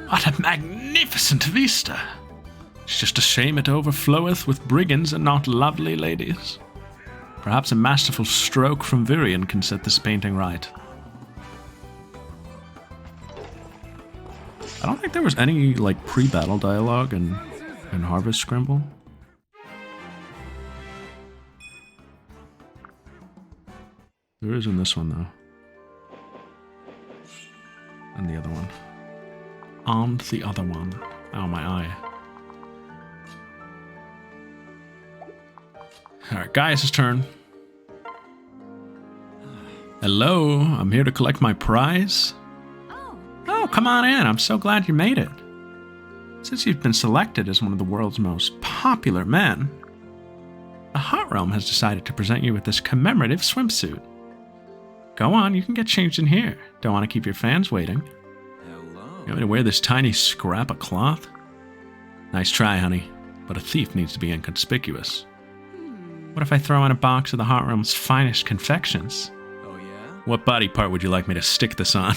What a magnificent vista! It's just a shame it overfloweth with brigands and not lovely ladies. Perhaps a masterful stroke from Virion can set this painting right. I don't think there was any, like, pre-battle dialogue in Harvest Scramble. There is in this one, though. And the other one. And the other one. Oh, my eye. Alright, Gaius' turn. Hello, I'm here to collect my prize. Oh, come on in. I'm so glad you made it. Since you've been selected as one of the world's most popular men, the Hot Realm has decided to present you with this commemorative swimsuit. Go on, you can get changed in here. Don't want to keep your fans waiting. Hello. You want me to wear this tiny scrap of cloth? Nice try, honey, but a thief needs to be inconspicuous. What if I throw in a box of the Hot Realm's finest confections? Oh, yeah? What body part would you like me to stick this on?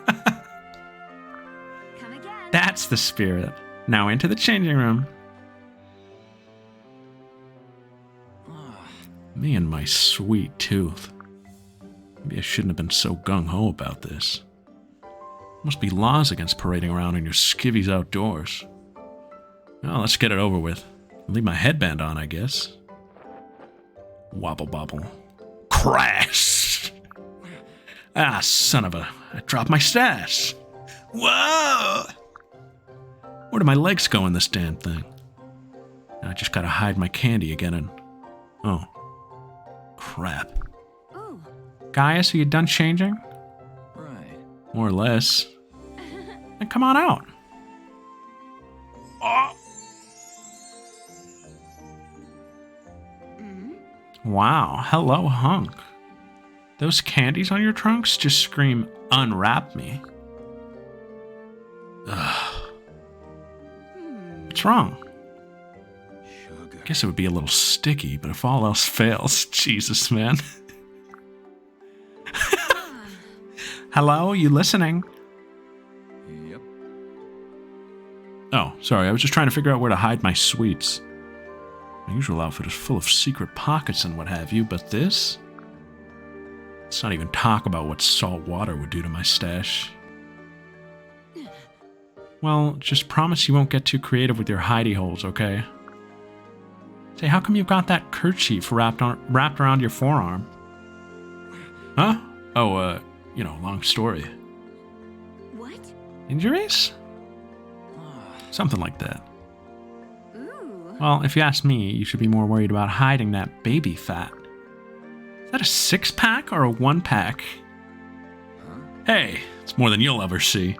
Come again. That's the spirit. Now into the changing room. Me and my sweet tooth. Maybe I shouldn't have been so gung-ho about this. Must be laws against parading around in your skivvies outdoors. Well, let's get it over with. Leave my headband on, I guess. Wobble bobble. Crash! Ah, son of a... I dropped my stash. Whoa! Where do my legs go in this damn thing? I just gotta hide my candy again and... Oh. Crap. Ooh. Gaius, are you done changing? Right. More or less. Then come on out. Oh. Wow, hello, hunk. Those candies on your trunks just scream, unwrap me. Ugh. What's wrong? Sugar. Guess it would be a little sticky, but if all else fails, Jesus, man. Hello, you listening? Yep. Oh, sorry, I was just trying to figure out where to hide my sweets. My usual outfit is full of secret pockets and what have you, but this? Let's not even talk about what salt water would do to my stash. Well, just promise you won't get too creative with your hidey holes, okay? Say, how come you've got that kerchief wrapped around your forearm? Huh? Oh, You know, long story. What? Injuries? Something like that. Ooh. Well, if you ask me, you should be more worried about hiding that baby fat. Is that a 6-pack or a 1-pack? Hey, it's more than you'll ever see.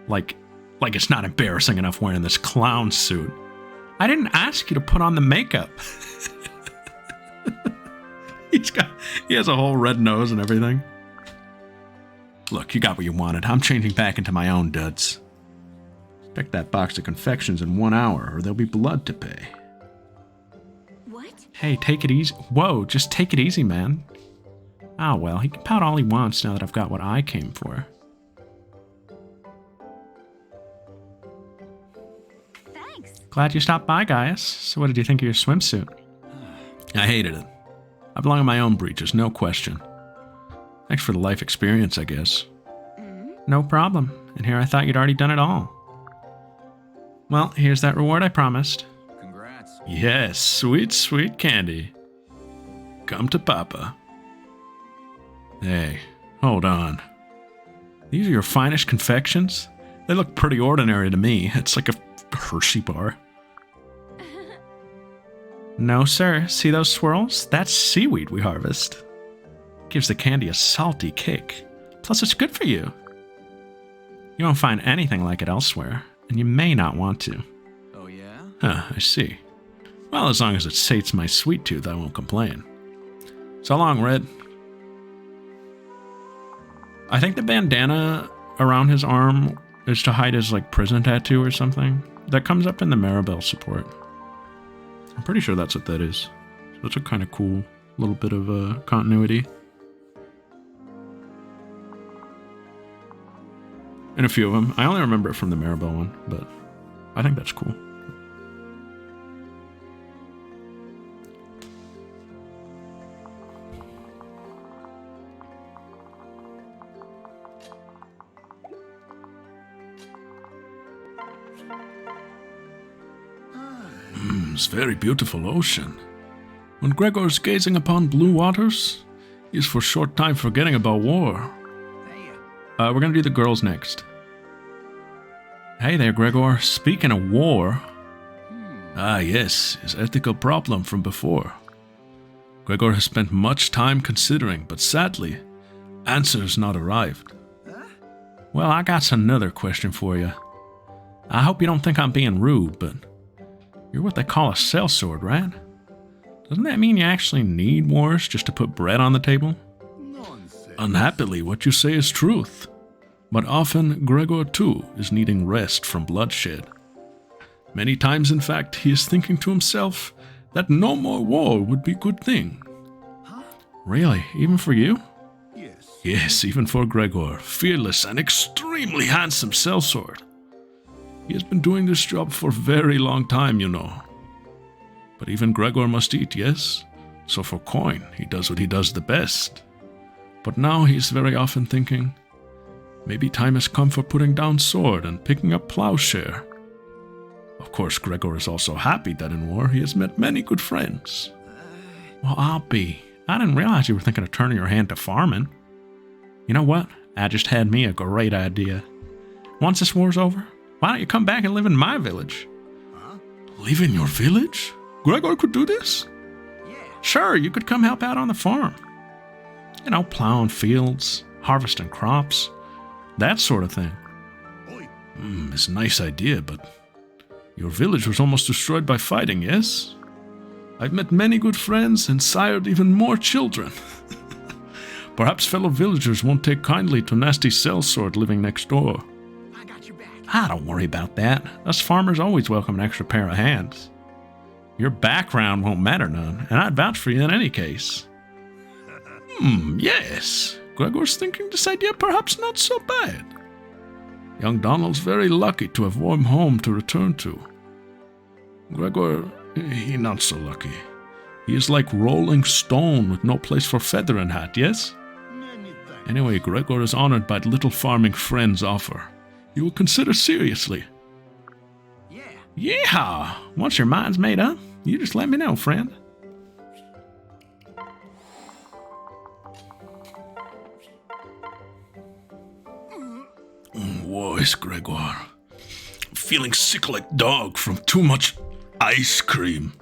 Like it's not embarrassing enough wearing this clown suit. I didn't ask you to put on the makeup. He has a whole red nose and everything. Look, you got what you wanted. I'm changing back into my own duds. Expect that box of confections in 1 hour, or there'll be blood to pay. What? Hey, take it easy. Whoa, just take it easy, man. Ah, well, he can pout all he wants now that I've got what I came for. Thanks. Glad you stopped by, Gaius. So what did you think of your swimsuit? I hated it. I belong in my own breeches, no question. Thanks for the life experience, I guess. No problem. And here I thought you'd already done it all. Well, here's that reward I promised. Congrats. Yes, sweet, sweet candy. Come to Papa. Hey, hold on. These are your finest confections? They look pretty ordinary to me. It's like a Hershey bar. No, sir. See those swirls? That's seaweed we harvest. Gives the candy a salty kick. Plus, it's good for you. You won't find anything like it elsewhere, and you may not want to. Oh, yeah? Huh, I see. Well, as long as it sates my sweet tooth, I won't complain. So long, Red. I think the bandana around his arm is to hide his, like, prison tattoo or something. That comes up in the Maribel support. I'm pretty sure that's what that is. So that's a kind of cool little bit of continuity. And a few of them. I only remember it from the Maribel one, but I think that's cool. It's a very beautiful ocean. When Gregor is gazing upon blue waters, he is for a short time forgetting about war. We're gonna do the girls next. Hey there, Gregor. Speaking of war... Ah, yes, his ethical problem from before. Gregor has spent much time considering, but sadly, answers not arrived. Well, I got another question for you. I hope you don't think I'm being rude, but you're what they call a sellsword, right? Doesn't that mean you actually need wars just to put bread on the table? Unhappily, what you say is truth. But often, Gregor too is needing rest from bloodshed. Many times, in fact, he is thinking to himself that no more war would be a good thing. Really? Even for you? Yes, even for Gregor, fearless and extremely handsome sellsword. He has been doing this job for a very long time, you know. But even Gregor must eat, yes? So for coin, he does what he does the best. But now he is very often thinking, maybe time has come for putting down sword and picking up plowshare. Of course, Gregor is also happy that in war he has met many good friends. Well, I'll be. I didn't realize you were thinking of turning your hand to farming. You know what? That just had me a great idea. Once this war's over, why don't you come back and live in my village? Live in your village? Gregor could do this? Sure, you could come help out on the farm. You know, plowing fields, harvesting crops, that sort of thing. It's a nice idea, but your village was almost destroyed by fighting, yes? I've met many good friends and sired even more children. Perhaps fellow villagers won't take kindly to nasty sellsword living next door. I got your back. Don't worry about that. Us farmers always welcome an extra pair of hands. Your background won't matter none, and I'd vouch for you in any case. Yes. Gregor's thinking this idea perhaps not so bad. Young Donald's very lucky to have warm home to return to. Gregor, he not so lucky. He is like rolling stone with no place for feather and hat, yes? Anyway, Gregor is honored by the little farming friend's offer. He will consider seriously. Yeah! Once your mind's made up, you just let me know, friend. Voice, Gregor. Feeling sick like dog from too much ice cream.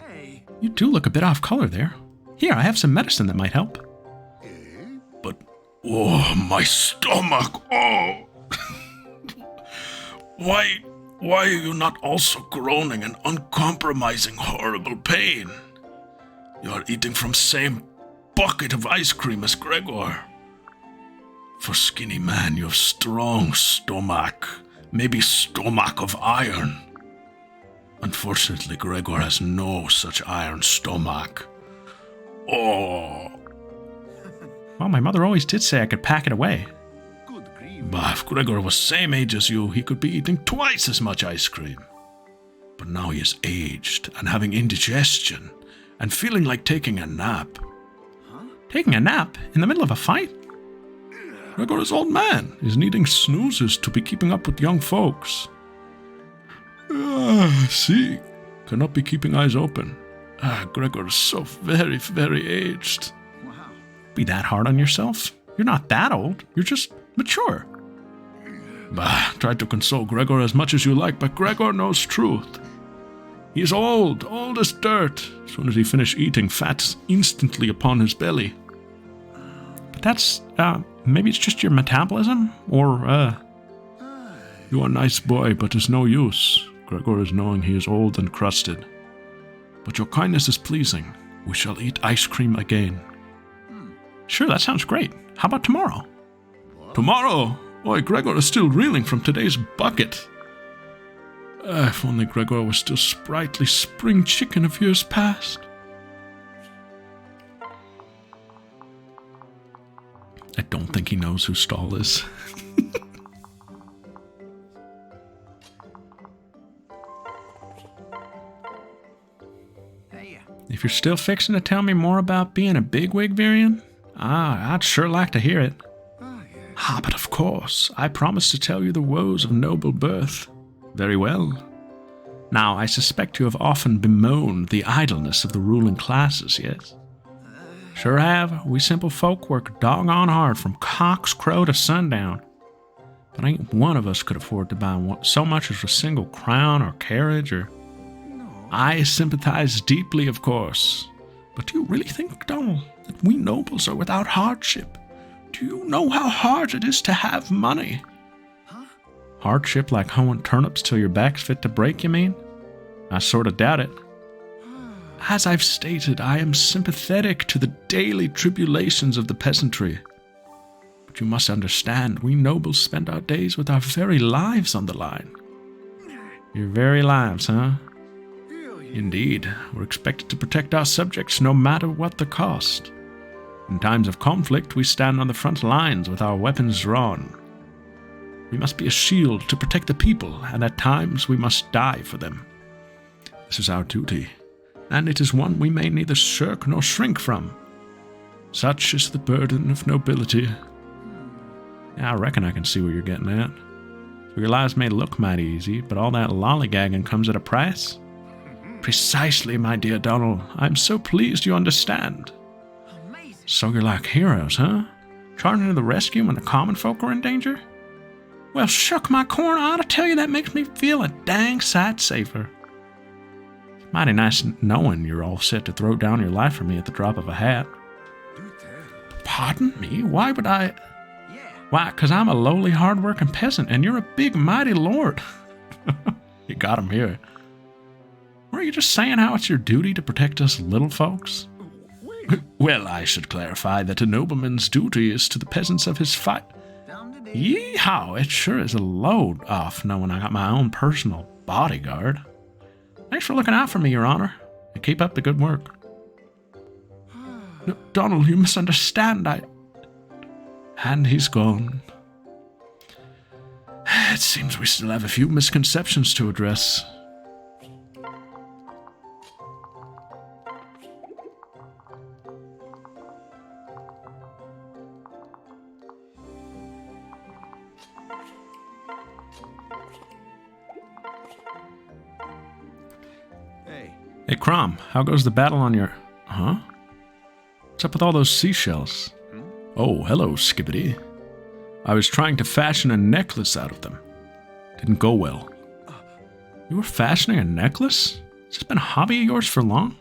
Hey. You do look a bit off color there. Here, I have some medicine that might help. But, oh, my stomach, oh. Why are you not also groaning in uncompromising horrible pain? You're eating from same bucket of ice cream as Gregor. For skinny man, you have strong stomach. Maybe stomach of iron. Unfortunately, Gregor has no such iron stomach. Oh. Well, my mother always did say I could pack it away. Good grief. But if Gregor was same age as you, he could be eating twice as much ice cream. But now he is aged and having indigestion and feeling like taking a nap. Taking a nap in the middle of a fight? Gregor is old man. He's needing snoozes to be keeping up with young folks. See, cannot be keeping eyes open. Gregor is so very, very aged. Wow. Be that hard on yourself? You're not that old. You're just mature. Bah, try to console Gregor as much as you like, but Gregor knows truth. He is old as dirt. As soon as he finish eating, fat's instantly upon his belly. But that's, maybe it's just your metabolism? Or, You are a nice boy, but it's no use. Gregor is knowing he is old and crusted. But your kindness is pleasing. We shall eat ice cream again. Sure, that sounds great. How about tomorrow? Tomorrow? Boy, Gregor is still reeling from today's bucket. If only Gregor was still sprightly spring chicken of years past. I don't think he knows who Stahl is. Hey. If you're still fixing to tell me more about being a bigwig, Virion, I'd sure like to hear it. Oh, yeah. Ah, but of course, I promised to tell you the woes of noble birth. Very well. Now, I suspect you have often bemoaned the idleness of the ruling classes, yes? Sure have. We simple folk work doggone hard from cock's crow to sundown. But ain't one of us could afford to buy so much as a single crown or carriage or... I sympathize deeply, of course. But do you really think, Donald, that we nobles are without hardship? Do you know how hard it is to have money? Hardship like hoeing turnips till your back's fit to break, you mean? I sort of doubt it. As I've stated, I am sympathetic to the daily tribulations of the peasantry. But you must understand, we nobles spend our days with our very lives on the line. Your very lives, huh? Indeed, we're expected to protect our subjects no matter what the cost. In times of conflict, we stand on the front lines with our weapons drawn. We must be a shield to protect the people, and at times we must die for them. This is our duty, and it is one we may neither shirk nor shrink from. Such is the burden of nobility. Yeah, I reckon I can see what you're getting at. So your lives may look mighty easy, but all that lollygagging comes at a price? Precisely, my dear Donald. I'm so pleased you understand. Amazing. So you're like heroes, huh? Charging to the rescue when the common folk are in danger? Well, shuck my corn, I ought to tell you that makes me feel a dang sight safer. Mighty nice knowing you're all set to throw down your life for me at the drop of a hat. Do tell. Pardon me? Why would I... Yeah. Why, 'cause I'm a lowly, hard-working peasant, and you're a big, mighty lord. You got him here. Were you just saying how it's your duty to protect us little folks? Well, I should clarify that a nobleman's duty is to the peasants of his fight. Down to day. Yeehaw, it sure is a load off knowing I got my own personal bodyguard. Thanks for looking out for me, Your Honor, and keep up the good work. No, Donald, you misunderstand. And he's gone. It seems we still have a few misconceptions to address. Hey, Crom, how goes the battle on your... Huh? What's up with all those seashells? Oh, hello, Skibbity. I was trying to fashion a necklace out of them. Didn't go well. You were fashioning a necklace? Has this been a hobby of yours for long?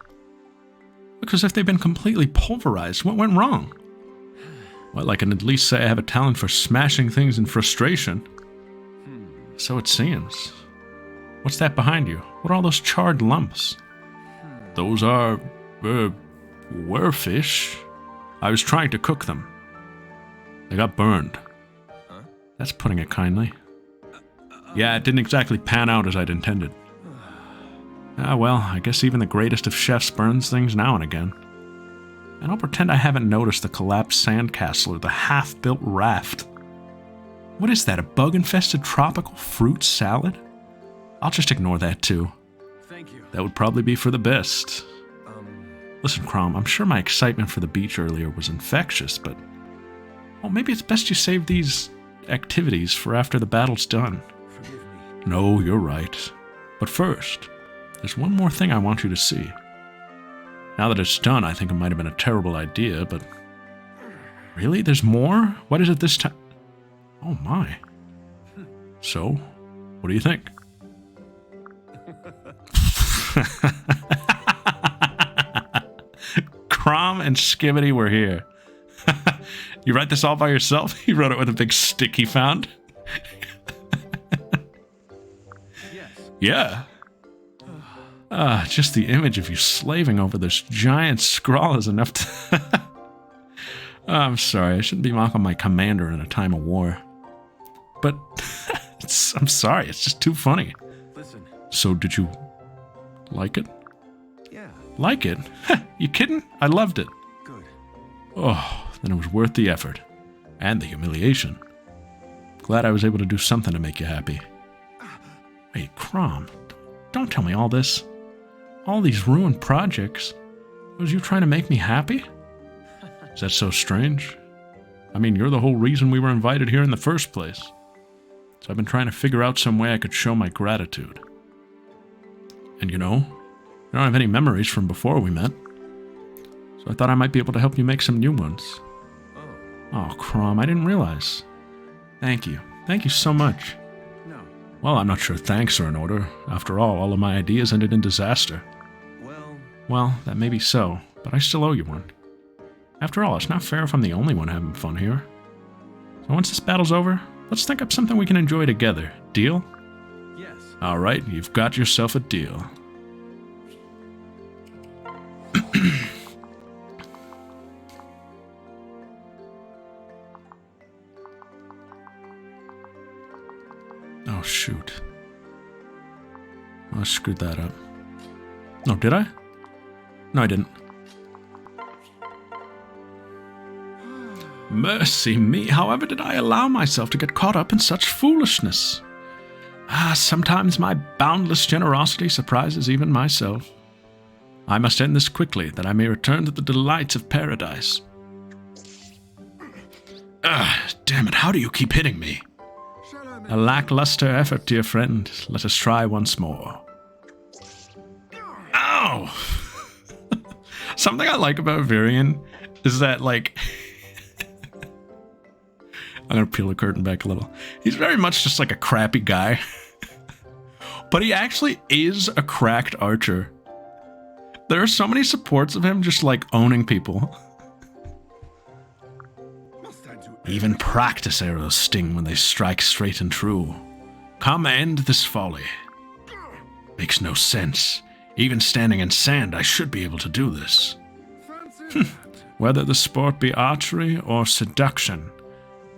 Looks as if they've been completely pulverized. What went wrong? Well, I can at least say I have a talent for smashing things in frustration. So it seems. What's that behind you? What are all those charred lumps? Those are, were fish. I was trying to cook them. They got burned. That's putting it kindly. Yeah, it didn't exactly pan out as I'd intended. Ah, well, I guess even the greatest of chefs burns things now and again. And I'll pretend I haven't noticed the collapsed sandcastle or the half-built raft. What is that, a bug-infested tropical fruit salad? I'll just ignore that too. Thank you. That would probably be for the best. Listen, Crom, I'm sure my excitement for the beach earlier was infectious, but... well, maybe it's best you save these activities for after the battle's done. Forgive me. No, you're right. But first, there's one more thing I want you to see. Now that it's done, I think it might have been a terrible idea, but... really? There's more? What is it this time? Oh my. So, what do you think? Crom and Skibbity were here. You write this all by yourself? He wrote it with a big stick he found. Yes. Yeah. Just the image of you slaving over this giant scrawl is enough to... I'm sorry, I shouldn't be mocking my commander in a time of war. But, I'm sorry, it's just too funny. Listen. So, did you like it? Yeah. Like it? You kidding? I loved it. Good. Oh, then it was worth the effort. And the humiliation. Glad I was able to do something to make you happy. Wait, Crom, don't tell me all this. All these ruined projects. Was you trying to make me happy? Is that so strange? I mean, you're the whole reason we were invited here in the first place. So I've been trying to figure out some way I could show my gratitude. And you know, I don't have any memories from before we met. So I thought I might be able to help you make some new ones. Oh, Crom, I didn't realize. Thank you. Thank you so much. No. Well, I'm not sure thanks are in order. After all of my ideas ended in disaster. Well, that may be so, but I still owe you one. After all, it's not fair if I'm the only one having fun here. So once this battle's over, let's think up something we can enjoy together. Deal? Yes. Alright, you've got yourself a deal. Oh, shoot. I screwed that up. No, did I? No, I didn't. Mercy me, however did I allow myself to get caught up in such foolishness? Sometimes my boundless generosity surprises even myself. I must end this quickly, that I may return to the delights of paradise. Damn it, how do you keep hitting me? A lackluster effort, dear friend. Let us try once more. Ow! Something I like about Virion is that, like... I'm gonna peel the curtain back a little. He's very much just like a crappy guy. But he actually is a cracked archer. There are so many supports of him just like owning people. Even practice arrows sting when they strike straight and true. Come end this folly. Makes no sense. Even standing in sand, I should be able to do this. Whether the sport be archery or seduction,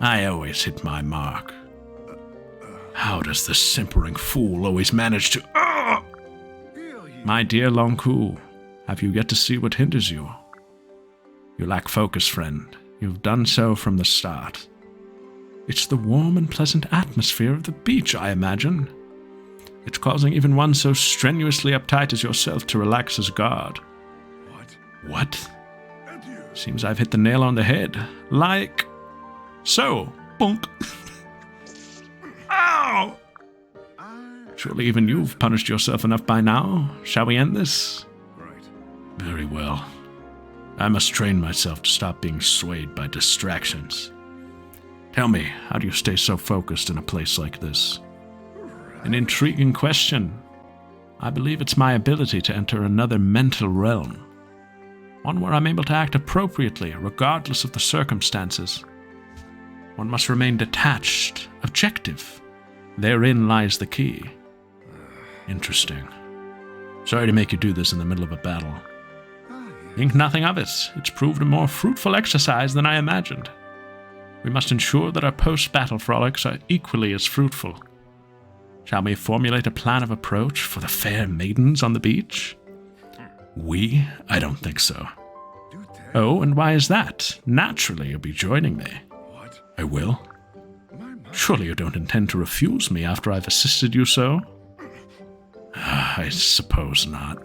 I always hit my mark. How does the simpering fool always manage to... My dear Lonku, have you yet to see what hinders you? You lack focus, friend. You've done so from the start. It's the warm and pleasant atmosphere of the beach, I imagine. It's causing even one so strenuously uptight as yourself to relax his guard. What? Seems I've hit the nail on the head. Like... so. Bonk. Ow! Surely even you've punished yourself enough by now. Shall we end this? Right. Very well. I must train myself to stop being swayed by distractions. Tell me, how do you stay so focused in a place like this? An intriguing question. I believe it's my ability to enter another mental realm. One where I'm able to act appropriately, regardless of the circumstances. One must remain detached, objective. Therein lies the key. Interesting. Sorry to make you do this in the middle of a battle. Think nothing of it. It's proved a more fruitful exercise than I imagined. We must ensure that our post-battle frolics are equally as fruitful. Shall we formulate a plan of approach for the fair maidens on the beach? We? I don't think so. Oh, and why is that? Naturally, you'll be joining me. What? I will. Surely you don't intend to refuse me after I've assisted you so? I suppose not.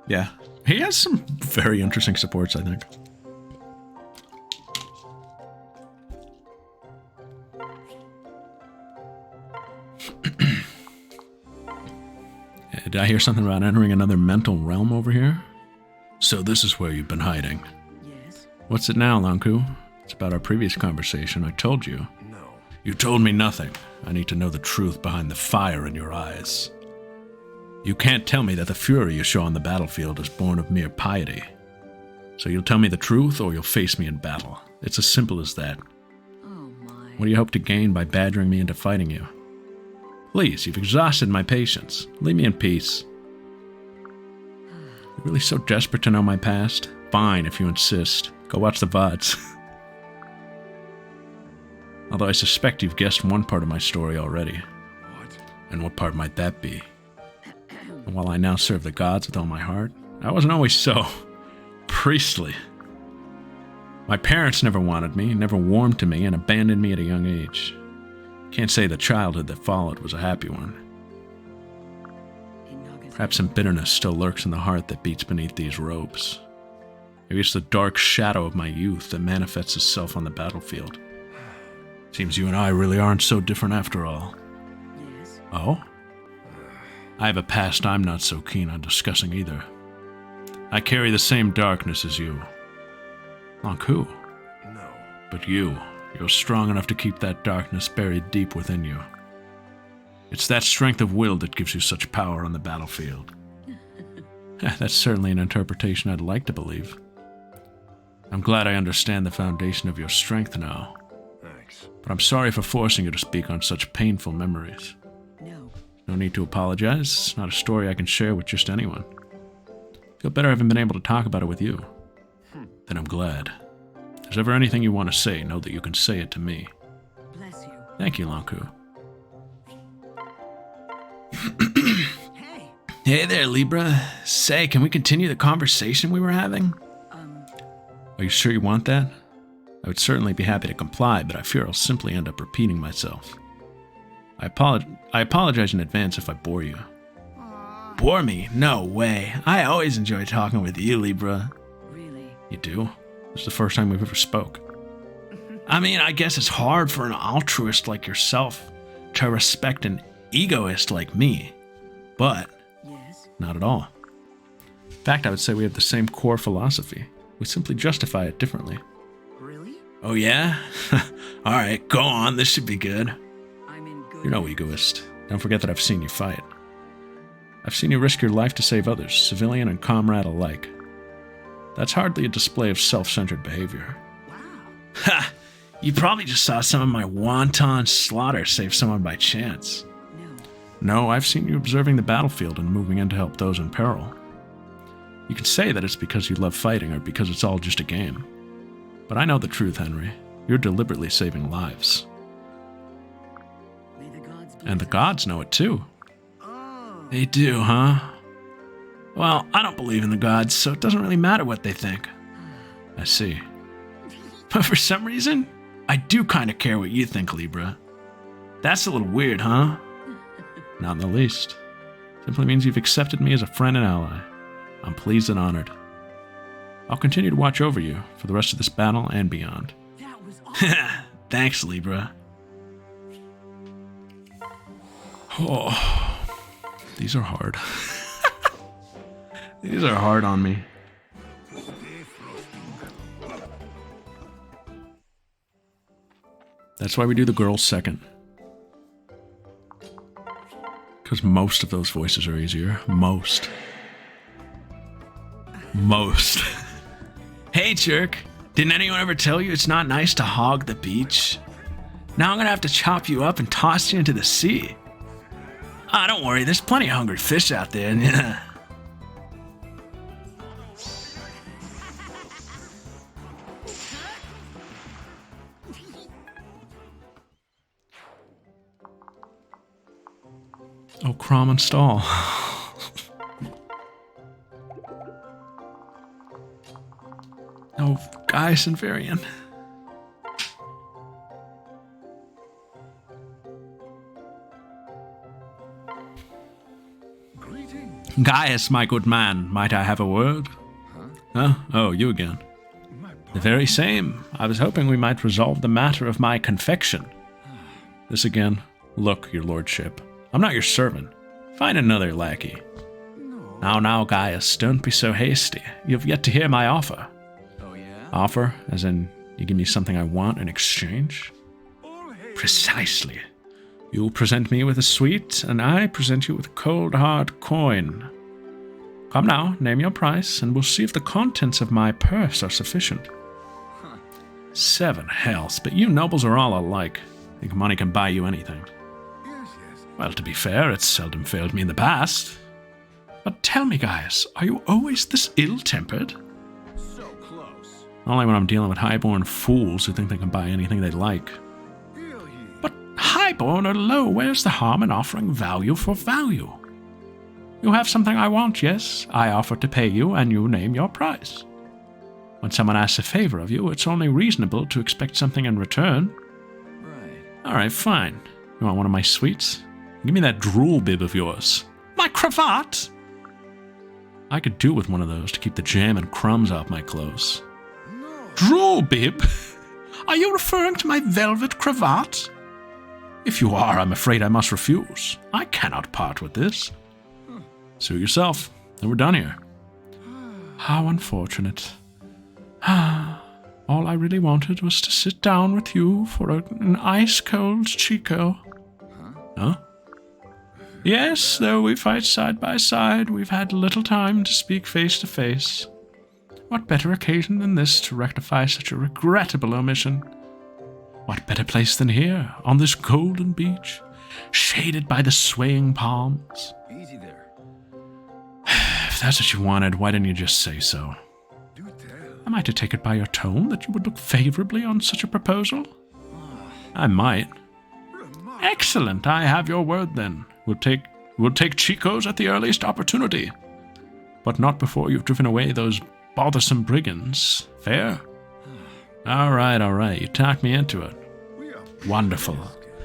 Yeah. He has some very interesting supports, I think. Did I hear something about entering another mental realm over here? So this is where you've been hiding. Yes. What's it now, Lanku? It's about our previous conversation. I told you. No. You told me nothing. I need to know the truth behind the fire in your eyes. You can't tell me that the fury you show on the battlefield is born of mere piety. So you'll tell me the truth, or you'll face me in battle. It's as simple as that. Oh my. What do you hope to gain by badgering me into fighting you? Please, you've exhausted my patience. Leave me in peace. You really so desperate to know my past? Fine, if you insist. Go watch the VODs. Although I suspect you've guessed one part of my story already. What? And what part might that be? And while I now serve the gods with all my heart, I wasn't always so priestly. My parents never wanted me, never warmed to me, and abandoned me at a young age. Can't say the childhood that followed was a happy one. Perhaps some bitterness still lurks in the heart that beats beneath these robes. Maybe it's the dark shadow of my youth that manifests itself on the battlefield. Seems you and I really aren't so different after all. Yes. Oh? I have a past I'm not so keen on discussing either. I carry the same darkness as you. Lanku. No. But you're strong enough to keep that darkness buried deep within you. It's that strength of will that gives you such power on the battlefield. That's certainly an interpretation I'd like to believe. I'm glad I understand the foundation of your strength now, Thanks. but I'm sorry for forcing you to speak on such painful memories. No. No need to apologize. It's not a story I can share with just anyone. Feel better having been able to talk about it with you. Then I'm glad. If there's ever anything you want to say, know that you can say it to me. Bless you. Thank you, Lanku. Hey. Hey there, Libra. Say, can we continue the conversation we were having? Are you sure you want that? I would certainly be happy to comply, but I fear I'll simply end up repeating myself. I apologize in advance if I bore you. Bore me? No way. I always enjoy talking with you, Libra. Really? You do? This is the first time we've ever spoke. I mean, I guess it's hard for an altruist like yourself to respect an egoist like me. But Yes. not at all. In fact, I would say we have the same core philosophy. We simply justify it differently. Really? Oh yeah? Alright, go on, this should be good. I'm in good. You're no egoist. Don't forget that I've seen you fight. I've seen you risk your life to save others, civilian and comrade alike. That's hardly a display of self-centered behavior. Wow. Ha! You probably just saw some of my wanton slaughter save someone by chance. No. No, I've seen you observing the battlefield and moving in to help those in peril. You can say that it's because you love fighting or because it's all just a game. But I know the truth, Henry. You're deliberately saving lives. May the gods bless And the us. gods know it too. Oh. They do, huh? Well, I don't believe in the gods, so it doesn't really matter what they think. I see. But for some reason, I do kind of care what you think, Libra. That's a little weird, huh? Not in the least. Simply means you've accepted me as a friend and ally. I'm pleased and honored. I'll continue to watch over you for the rest of this battle and beyond. That was awesome. Thanks, Libra. Oh. These are hard. These are hard on me. That's why we do the girls second. Because most of those voices are easier. Most. Hey, jerk. Didn't anyone ever tell you it's not nice to hog the beach? Now I'm gonna have to chop you up and toss you into the sea. Ah, don't worry. There's plenty of hungry fish out there. Oh, Crom and Stall. Oh, Gaius and Varian. Greetings. Gaius, my good man, might I have a word? Huh? Oh, you again. My The very same. I was hoping we might resolve the matter of my confection. This again. Look, your lordship. I'm not your servant. Find another lackey. Now, Gaius, don't be so hasty. You've yet to hear my offer. Oh, yeah? Offer? As in, you give me something I want in exchange? all hail. Precisely. You present me with a sweet, and I present you with a cold, hard coin. Come now, name your price, and we'll see if the contents of my purse are sufficient. 7 hells, but you nobles are all alike. Think money can buy you anything. Yes, yes. Well, to be fair, it's seldom failed me in the past. But tell me, Gaius, are you always this ill-tempered? So close. Only when I'm dealing with highborn fools who think they can buy anything they like. Heal ye. But highborn or low, where's the harm in offering value for value? You have something I want, yes? I offer to pay you, and you name your price. When someone asks a favor of you, it's only reasonable to expect something in return. Right. All right, fine. You want one of my sweets? Give me that drool bib of yours. My cravat? I could do with one of those to keep the jam and crumbs off my clothes. No. Drool bib? Are you referring to my velvet cravat? If you are, I'm afraid I must refuse. I cannot part with this. Suit yourself, and we're done here. How unfortunate. All I really wanted was to sit down with you for an ice-cold Chico. Huh? Yes, though we fight side by side, we've had little time to speak face to face. What better occasion than this to rectify such a regrettable omission? What better place than here, on this golden beach, shaded by the swaying palms? Easy there. If that's what you wanted, why didn't you just say so? Do tell. Am I to take it by your tone that you would look favorably on such a proposal? I might. Remark. Excellent, I have your word then. We'll take Chico's at the earliest opportunity. But not before you've driven away those bothersome brigands. Fair? All right, you talked me into it. We are Wonderful.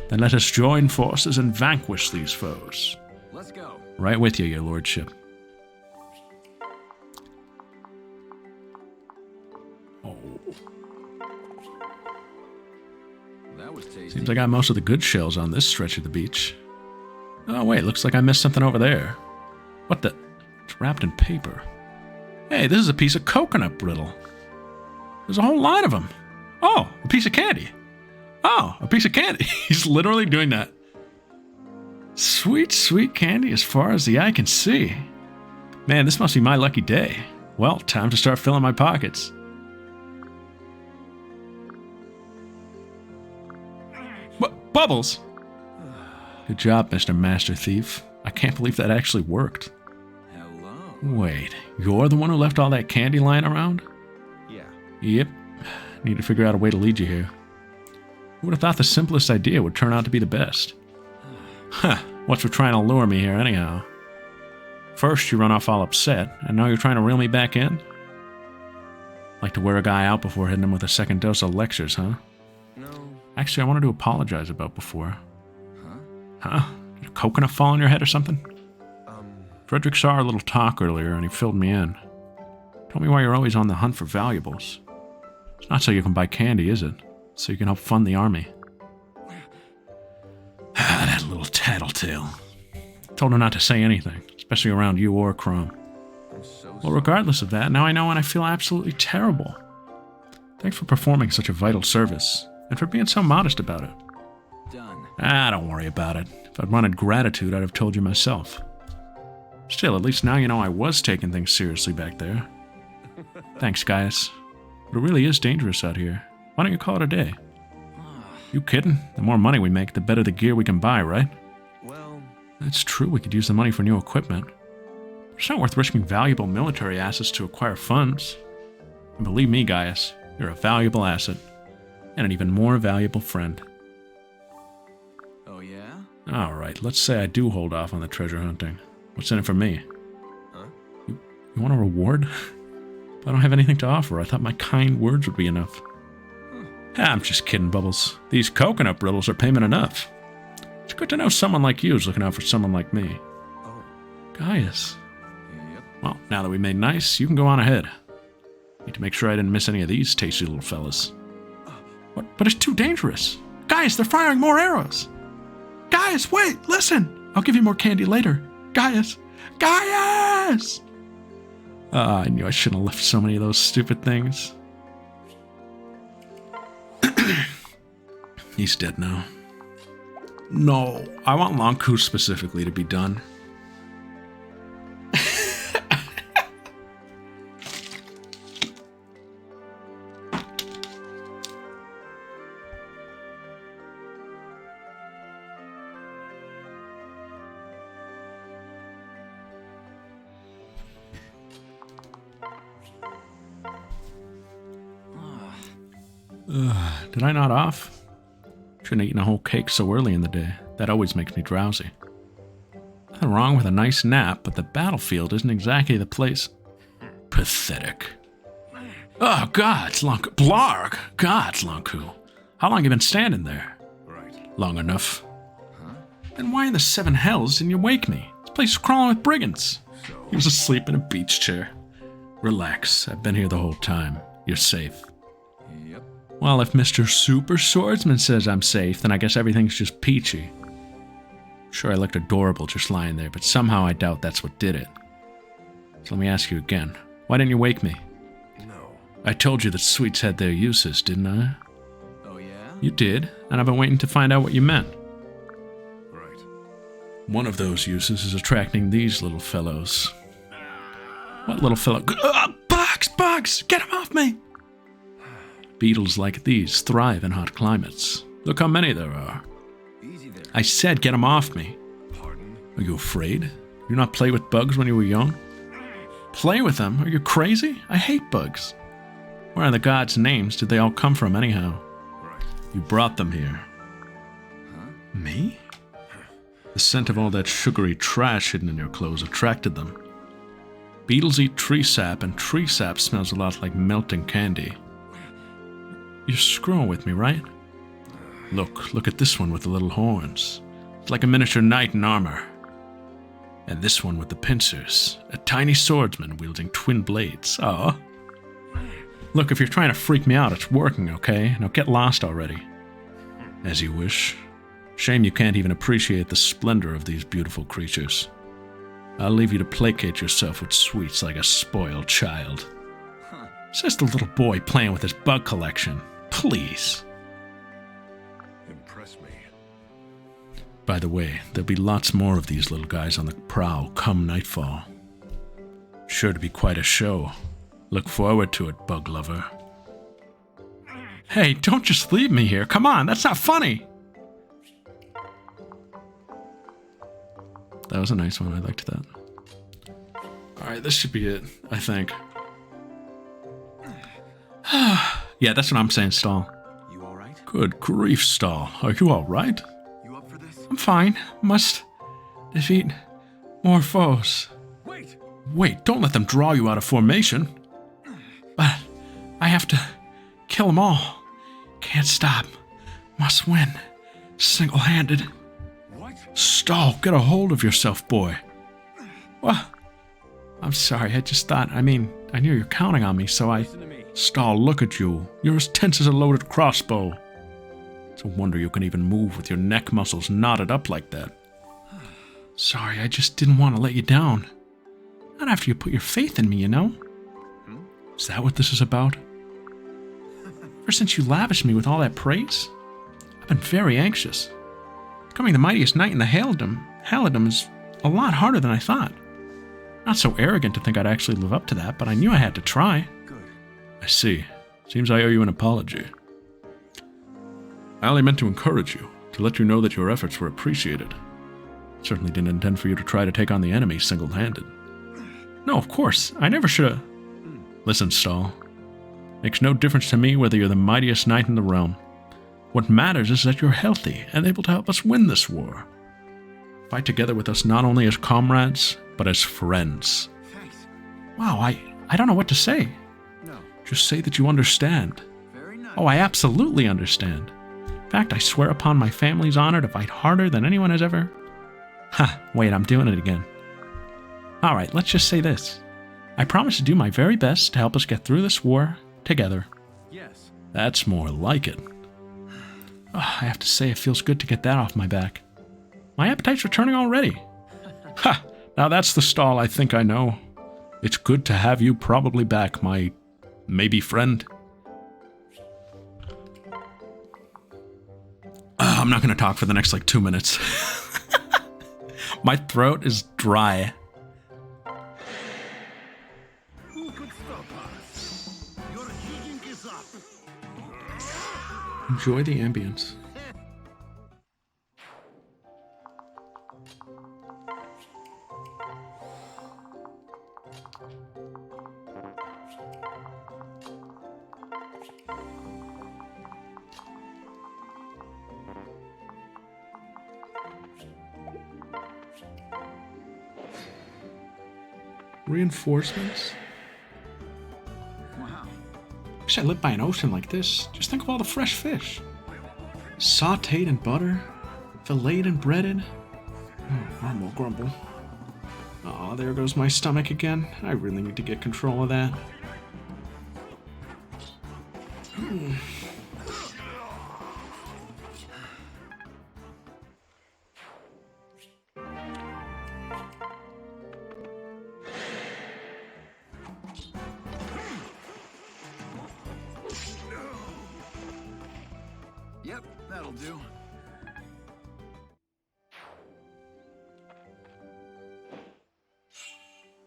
Then let us join forces and vanquish these foes. Let's go. Right with you, your lordship. Oh, That was tasty. seems I got most of the good shells on this stretch of the beach. Oh, wait, looks like I missed something over there. What the? It's wrapped in paper. Hey, this is a piece of coconut brittle. There's a whole line of them. Oh, a piece of candy. Oh, a piece of candy. He's literally doing that. Sweet, sweet candy as far as the eye can see. Man, this must be my lucky day. Well, time to start filling my pockets. Bubbles! Good job, Mr. Master Thief. I can't believe that actually worked. Hello. Wait, you're the one who left all that candy lying around? Yeah. Yep. Need to figure out a way to lead you here. Who would have thought the simplest idea would turn out to be the best? Huh, what's with trying to lure me here anyhow? First you run off all upset, and now you're trying to reel me back in? Like to wear a guy out before hitting him with a second dose of lectures, huh? No. Actually, I wanted to apologize about before. Huh? Did a coconut fall on your head or something? Frederick saw our little talk earlier and he filled me in. Told me why you're always on the hunt for valuables. It's not so you can buy candy, is it? So you can help fund the army. That little tattletale. Told her not to say anything, especially around you or Chrome. I'm so Well, regardless of that, now I know and I feel absolutely terrible. Thanks for performing such a vital service, and for being so modest about it. done. Don't worry about it. If I'd wanted gratitude, I'd have told you myself. Still, at least now you know I was taking things seriously back there. Thanks, guys. But it really is dangerous out here. Why don't you call it a day? You kidding? The more money we make, the better the gear we can buy, right? Well, It's true we could use the money for new equipment. It's not worth risking valuable military assets to acquire funds. And believe me, Gaius, you're a valuable asset. And an even more valuable friend. oh yeah? Alright, let's say I do hold off on the treasure hunting. What's in it for me? Huh? You want a reward? I don't have anything to offer. I thought my kind words would be enough. I'm just kidding, Bubbles. These coconut brittlers are payment enough. It's good to know someone like you is looking out for someone like me. Oh, Gaius. yep. Well, now that we made nice, you can go on ahead. Need to make sure I didn't miss any of these tasty little fellas. What? But it's too dangerous. Gaius, they're firing more arrows. Gaius, wait, listen. I'll give you more candy later. Gaius. Gaius! I knew I shouldn't have left so many of those stupid things. He's dead now. No, I want Lonku specifically to be done. Did I nod off? Shouldn't have eaten a whole cake so early in the day. That always makes me drowsy. Nothing wrong with a nice nap, but the battlefield isn't exactly the place. Pathetic. Oh, gods, Lonku. Blarg! Gods, Lonku. How long you been standing there? Right. Long enough. Then why in the seven hells didn't you wake me? This place is crawling with brigands. He was asleep in a beach chair. Relax, I've been here the whole time. You're safe. Yep. Well, if Mr. Super Swordsman says I'm safe, then I guess everything's just peachy. Sure, I looked adorable just lying there, but somehow I doubt that's what did it. So let me ask you again. Why didn't you wake me? No. I told you that sweets had their uses, didn't I? Oh yeah? You did, and I've been waiting to find out what you meant. Right. One of those uses is attracting these little fellows. What little fellow? Bugs! Bugs! Get him off me! Beetles like these thrive in hot climates. Look how many there are. Easy there. I said get him off me. Pardon? Are you afraid? Did you not play with bugs when you were young? Play with them? Are you crazy? I hate bugs. Where in the gods' names did they all come from anyhow? Right. You brought them here. Huh? Me? The scent of all that sugary trash hidden in your clothes attracted them. Beetles eat tree sap, and tree sap smells a lot like melting candy. You're screwing with me, right? Look at this one with the little horns. It's like a miniature knight in armor. And this one with the pincers, a tiny swordsman wielding twin blades. Aw. Look, if you're trying to freak me out, it's working, okay? Now get lost already. As you wish. Shame you can't even appreciate the splendor of these beautiful creatures. I'll leave you to placate yourself with sweets like a spoiled child. Says the little boy playing with his bug collection. Please. Impress me. By the way, there'll be lots more of these little guys on the prowl come nightfall. Sure to be quite a show. Look forward to it, bug lover. Hey, don't just leave me here. Come on, that's not funny. That was a nice one. I liked that. Alright, this should be it, I think. Yeah, that's what I'm saying, Stall. You alright? Good grief, Stall. Are you alright? You up for this? I'm fine. Must defeat more foes. Wait! Wait, don't let them draw you out of formation. But I have to kill them all. Can't stop. Must win. Single-handed. What? Stall, get a hold of yourself, boy. Well, I'm sorry. I just thought, I knew you're counting on me, so I... Listen to me. Stall, look at you. You're as tense as a loaded crossbow. It's a wonder you can even move with your neck muscles knotted up like that. Sorry, I just didn't want to let you down. Not after you put your faith in me, you know? Is that what this is about? Ever since you lavished me with all that praise, I've been very anxious. Becoming the mightiest knight in the Halidom is a lot harder than I thought. Not so arrogant to think I'd actually live up to that, but I knew I had to try. Good. I see. Seems I owe you an apology. I only meant to encourage you, to let you know that your efforts were appreciated. Certainly didn't intend for you to try to take on the enemy single-handed. No, of course. I never should have... Listen, Stahl. Makes no difference to me whether you're the mightiest knight in the realm. What matters is that you're healthy and able to help us win this war. Fight together with us not only as comrades, but as friends. Thanks. Wow, I don't know what to say. No. Just say that you understand. Very nice. Oh, I absolutely understand. In fact, I swear upon my family's honor to fight harder than anyone has ever... Ha, wait, I'm doing it again. Alright, let's just say this. I promise to do my very best to help us get through this war together. Yes. That's more like it. Oh, I have to say, it feels good to get that off my back. My appetite's returning already. Ha! Now that's the Stahl I think I know. It's good to have you probably back, my maybe friend. I'm not going to talk for the next, 2 minutes. My throat is dry. Who could stop us? Your heating is up. Enjoy the ambience. Reinforcements? Wow. Wish I lived by an ocean like this. Just think of all the fresh fish. Sauteed in butter, filleted and breaded. Oh, grumble, grumble. Oh, there goes my stomach again. I really need to get control of that. Yep, that'll do.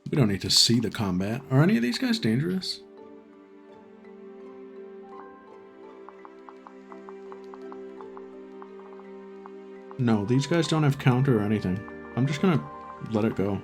We don't need to see the combat. Are any of these guys dangerous? No, these guys don't have counter or anything. I'm just gonna let it go.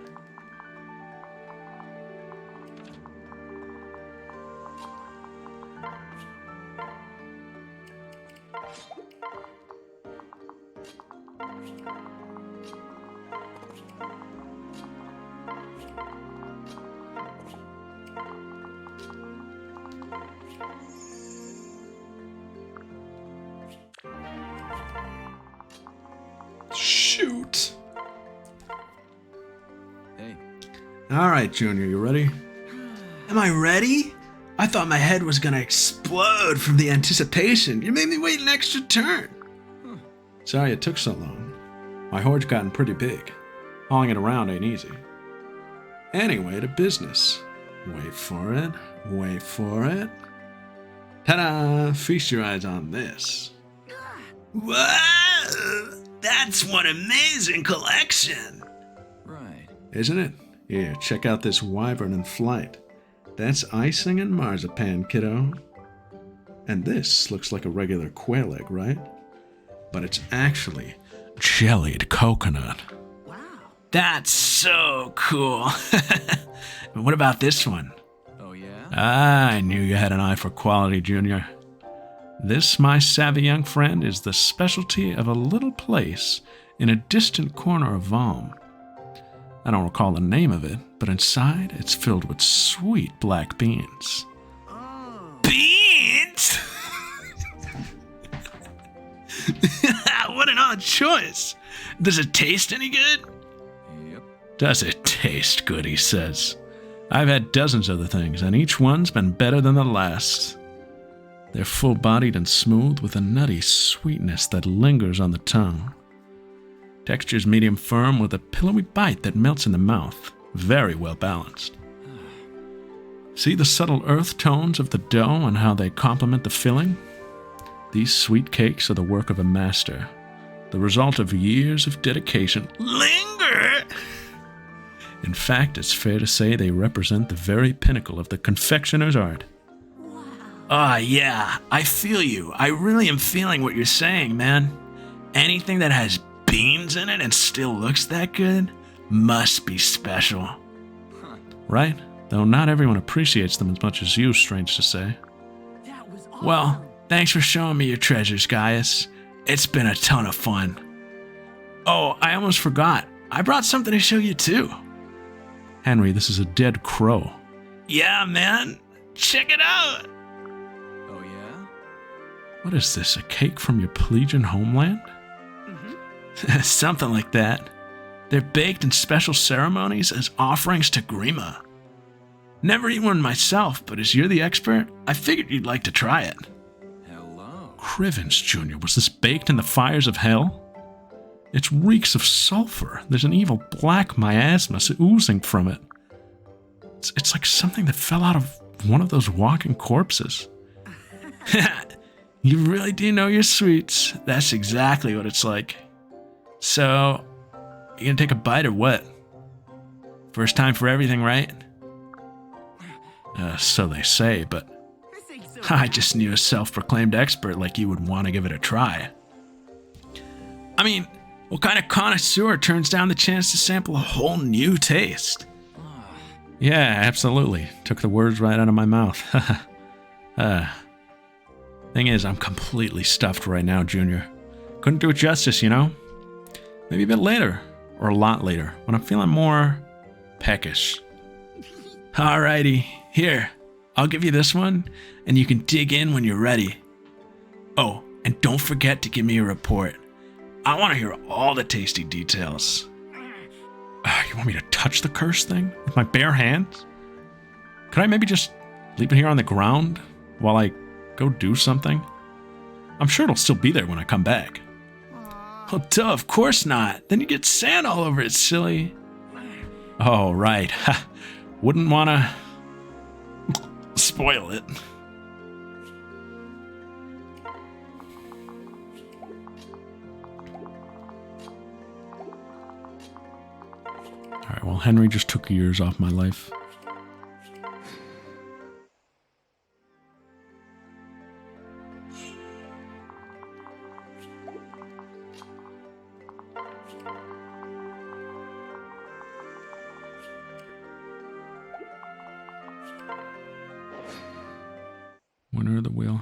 Shoot! Hey. Alright, Junior, you ready? Am I ready? I thought my head was gonna explode from the anticipation. You made me wait an extra turn. Sorry it took so long. My horde's gotten pretty big. Hauling it around ain't easy. Anyway, to business. Wait for it. Wait for it. Ta-da! Feast your eyes on this. Whoa! That's one amazing collection! Right. Isn't it? Here, check out this wyvern in flight. That's icing and marzipan, kiddo. And this looks like a regular quail egg, right? But it's actually jellied coconut. Wow. That's so cool. But what about this one? Oh, yeah? I knew you had an eye for quality, Junior. This, my savvy young friend, is the specialty of a little place in a distant corner of Valm. I don't recall the name of it, but inside it's filled with sweet black beans. Beans? What an odd choice. Does it taste any good? Yep. Does it taste good, he says. I've had dozens of the things, and each one's been better than the last. They're full-bodied and smooth with a nutty sweetness that lingers on the tongue. Texture's medium firm with a pillowy bite that melts in the mouth. Very well balanced. See the subtle earth tones of the dough and how they complement the filling? These sweet cakes are the work of a master, the result of years of dedication. Linger! In fact, it's fair to say they represent the very pinnacle of the confectioner's art. Ah, yeah, I feel you. I really am feeling what you're saying, man. Anything that has beans in it and still looks that good must be special. Right? Though not everyone appreciates them as much as you, strange to say. That was awesome. Well, thanks for showing me your treasures, Gaius. It's been a ton of fun. Oh, I almost forgot. I brought something to show you too. Henry, this is a dead crow. Yeah, man. Check it out. Oh, yeah? What is this, a cake from your Plegian homeland? Something like that. They're baked in special ceremonies as offerings to Grima. Never eaten one myself, but as you're the expert, I figured you'd like to try it. Hello. Crivens, Jr., was this baked in the fires of hell? It reeks of sulfur. There's an evil black miasma oozing from it. It's like something that fell out of one of those walking corpses. You really do know your sweets. That's exactly what it's like. So, you gonna take a bite or what? First time for everything, right? So they say, but This ain't so I just knew a self-proclaimed expert like you would want to give it a try. I mean, what kind of connoisseur turns down the chance to sample a whole new taste? Yeah, absolutely. Took the words right out of my mouth. Thing is, I'm completely stuffed right now, Junior. Couldn't do it justice, you know? Maybe a bit later, or a lot later, when I'm feeling more peckish. Alrighty, here, I'll give you this one, and you can dig in when you're ready. Oh, and don't forget to give me a report. I want to hear all the tasty details. You want me to touch the cursed thing with my bare hands? Could I maybe just leave it here on the ground while I go do something? I'm sure it'll still be there when I come back. Oh, duh, of course not. Then you get sand all over it, silly. Oh, right. Ha. Wouldn't want to spoil it. Alright, well, Henry just took years off my life. Winner of the wheel.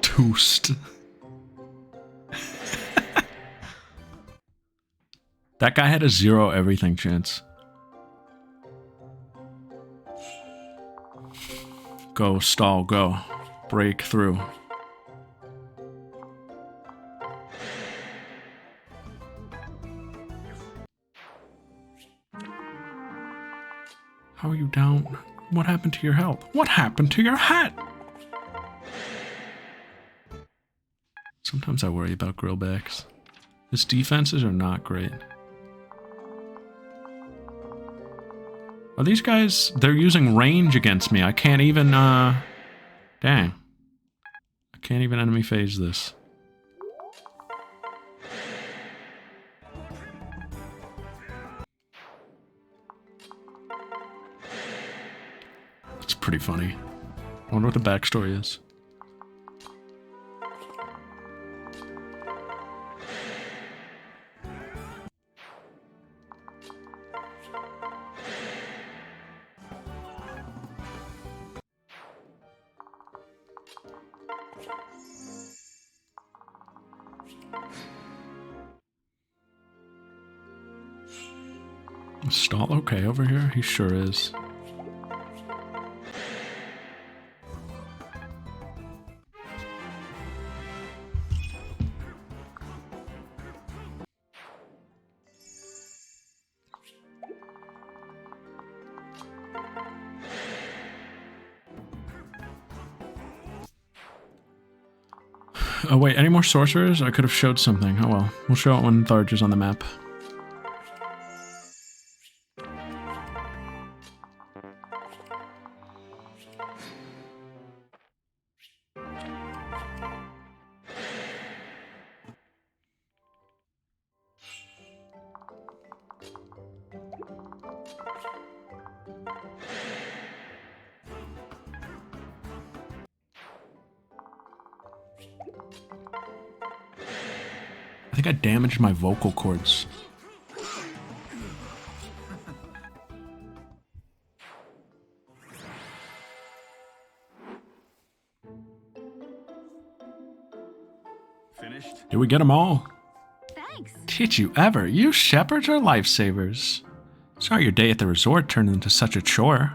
Toast. That guy had a 0 everything chance. Go, stall, go. Break through. How are you down? What happened to your health? What happened to your hat? Sometimes I worry about grillbacks. His defenses are not great. Are these guys... They're using range against me. I can't even, Dang. I can't even enemy phase this. That's pretty funny. I wonder what the backstory is. Is Stall okay over here? He sure is. Oh wait, any more sorcerers? I could have showed something. Oh well, we'll show it when Tharge is on the map. I think I damaged my vocal cords. Finished? Did we get them all? Thanks. Did you ever? You shepherds are lifesavers. Sorry your day at the resort turned into such a chore.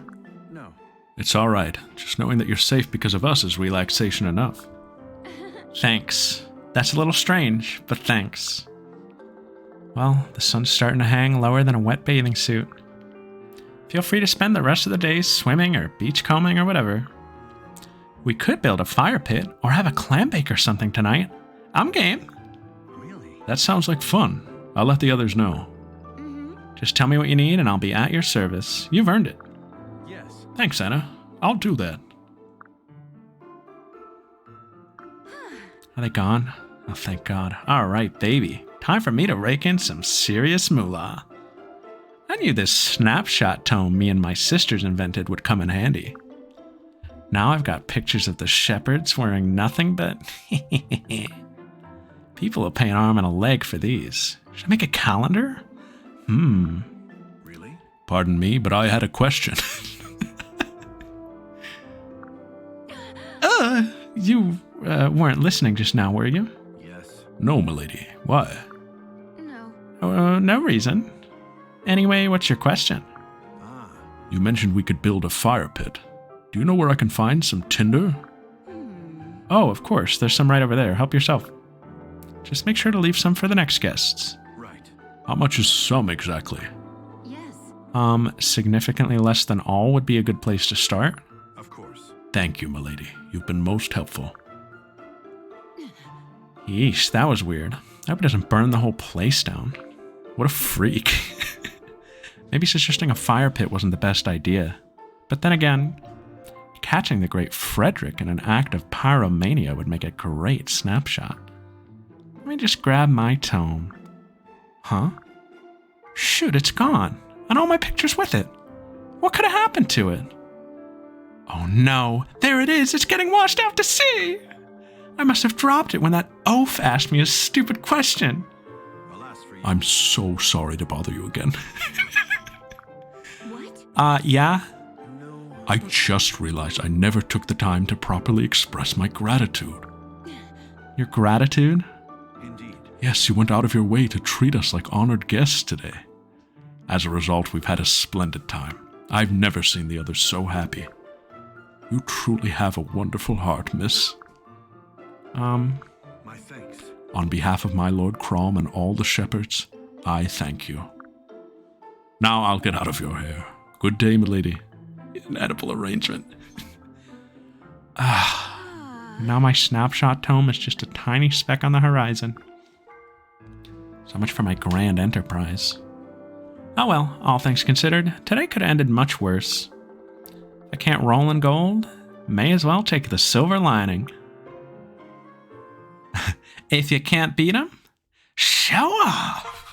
No. It's alright. Just knowing that you're safe because of us is relaxation enough. Thanks. That's a little strange, but thanks. Well, the sun's starting to hang lower than a wet bathing suit. Feel free to spend the rest of the day swimming or beachcombing or whatever. We could build a fire pit or have a clam bake or something tonight. I'm game. Really? That sounds like fun. I'll let the others know. Just tell me what you need and I'll be at your service. You've earned it. Yes. Thanks, Anna. I'll do that. Are they gone? Oh, thank God. All right, baby. Time for me to rake in some serious moolah. I knew this snapshot tome me and my sisters invented would come in handy. Now I've got pictures of the shepherds wearing nothing but... People will pay an arm and a leg for these. Should I make a calendar? Really? Pardon me, but I had a question. You weren't listening just now, were you? Yes. No, milady. Why? No. No reason. Anyway, what's your question? Ah. You mentioned we could build a fire pit. Do you know where I can find some tinder? Oh, of course. There's some right over there. Help yourself. Just make sure to leave some for the next guests. Right. How much is some exactly? Yes. Significantly less than all would be a good place to start. Of course. Thank you, milady. You've been most helpful. Yeesh, that was weird. I hope it doesn't burn the whole place down. What a freak. Maybe suggesting a fire pit wasn't the best idea. But then again, catching the great Frederick in an act of pyromania would make a great snapshot. Let me just grab my tome. Huh? Shoot, it's gone. And all my pictures with it. What could have happened to it? Oh no, there it is. It's getting washed out to sea. I must have dropped it when that oaf asked me a stupid question. Alas for you. I'm so sorry to bother you again. What? Yeah? No. I just realized I never took the time to properly express my gratitude. Your gratitude? Indeed. Yes, you went out of your way to treat us like honored guests today. As a result, we've had a splendid time. I've never seen the others so happy. You truly have a wonderful heart, miss. My thanks. On behalf of my Lord Crom and all the shepherds, I thank you. Now I'll get out of your hair. Good day, milady. An edible arrangement. Now my snapshot tome is just a tiny speck on the horizon. So much for my grand enterprise. Oh well, all things considered, today could have ended much worse. If I can't roll in gold, may as well take the silver lining. If you can't beat 'em, show off!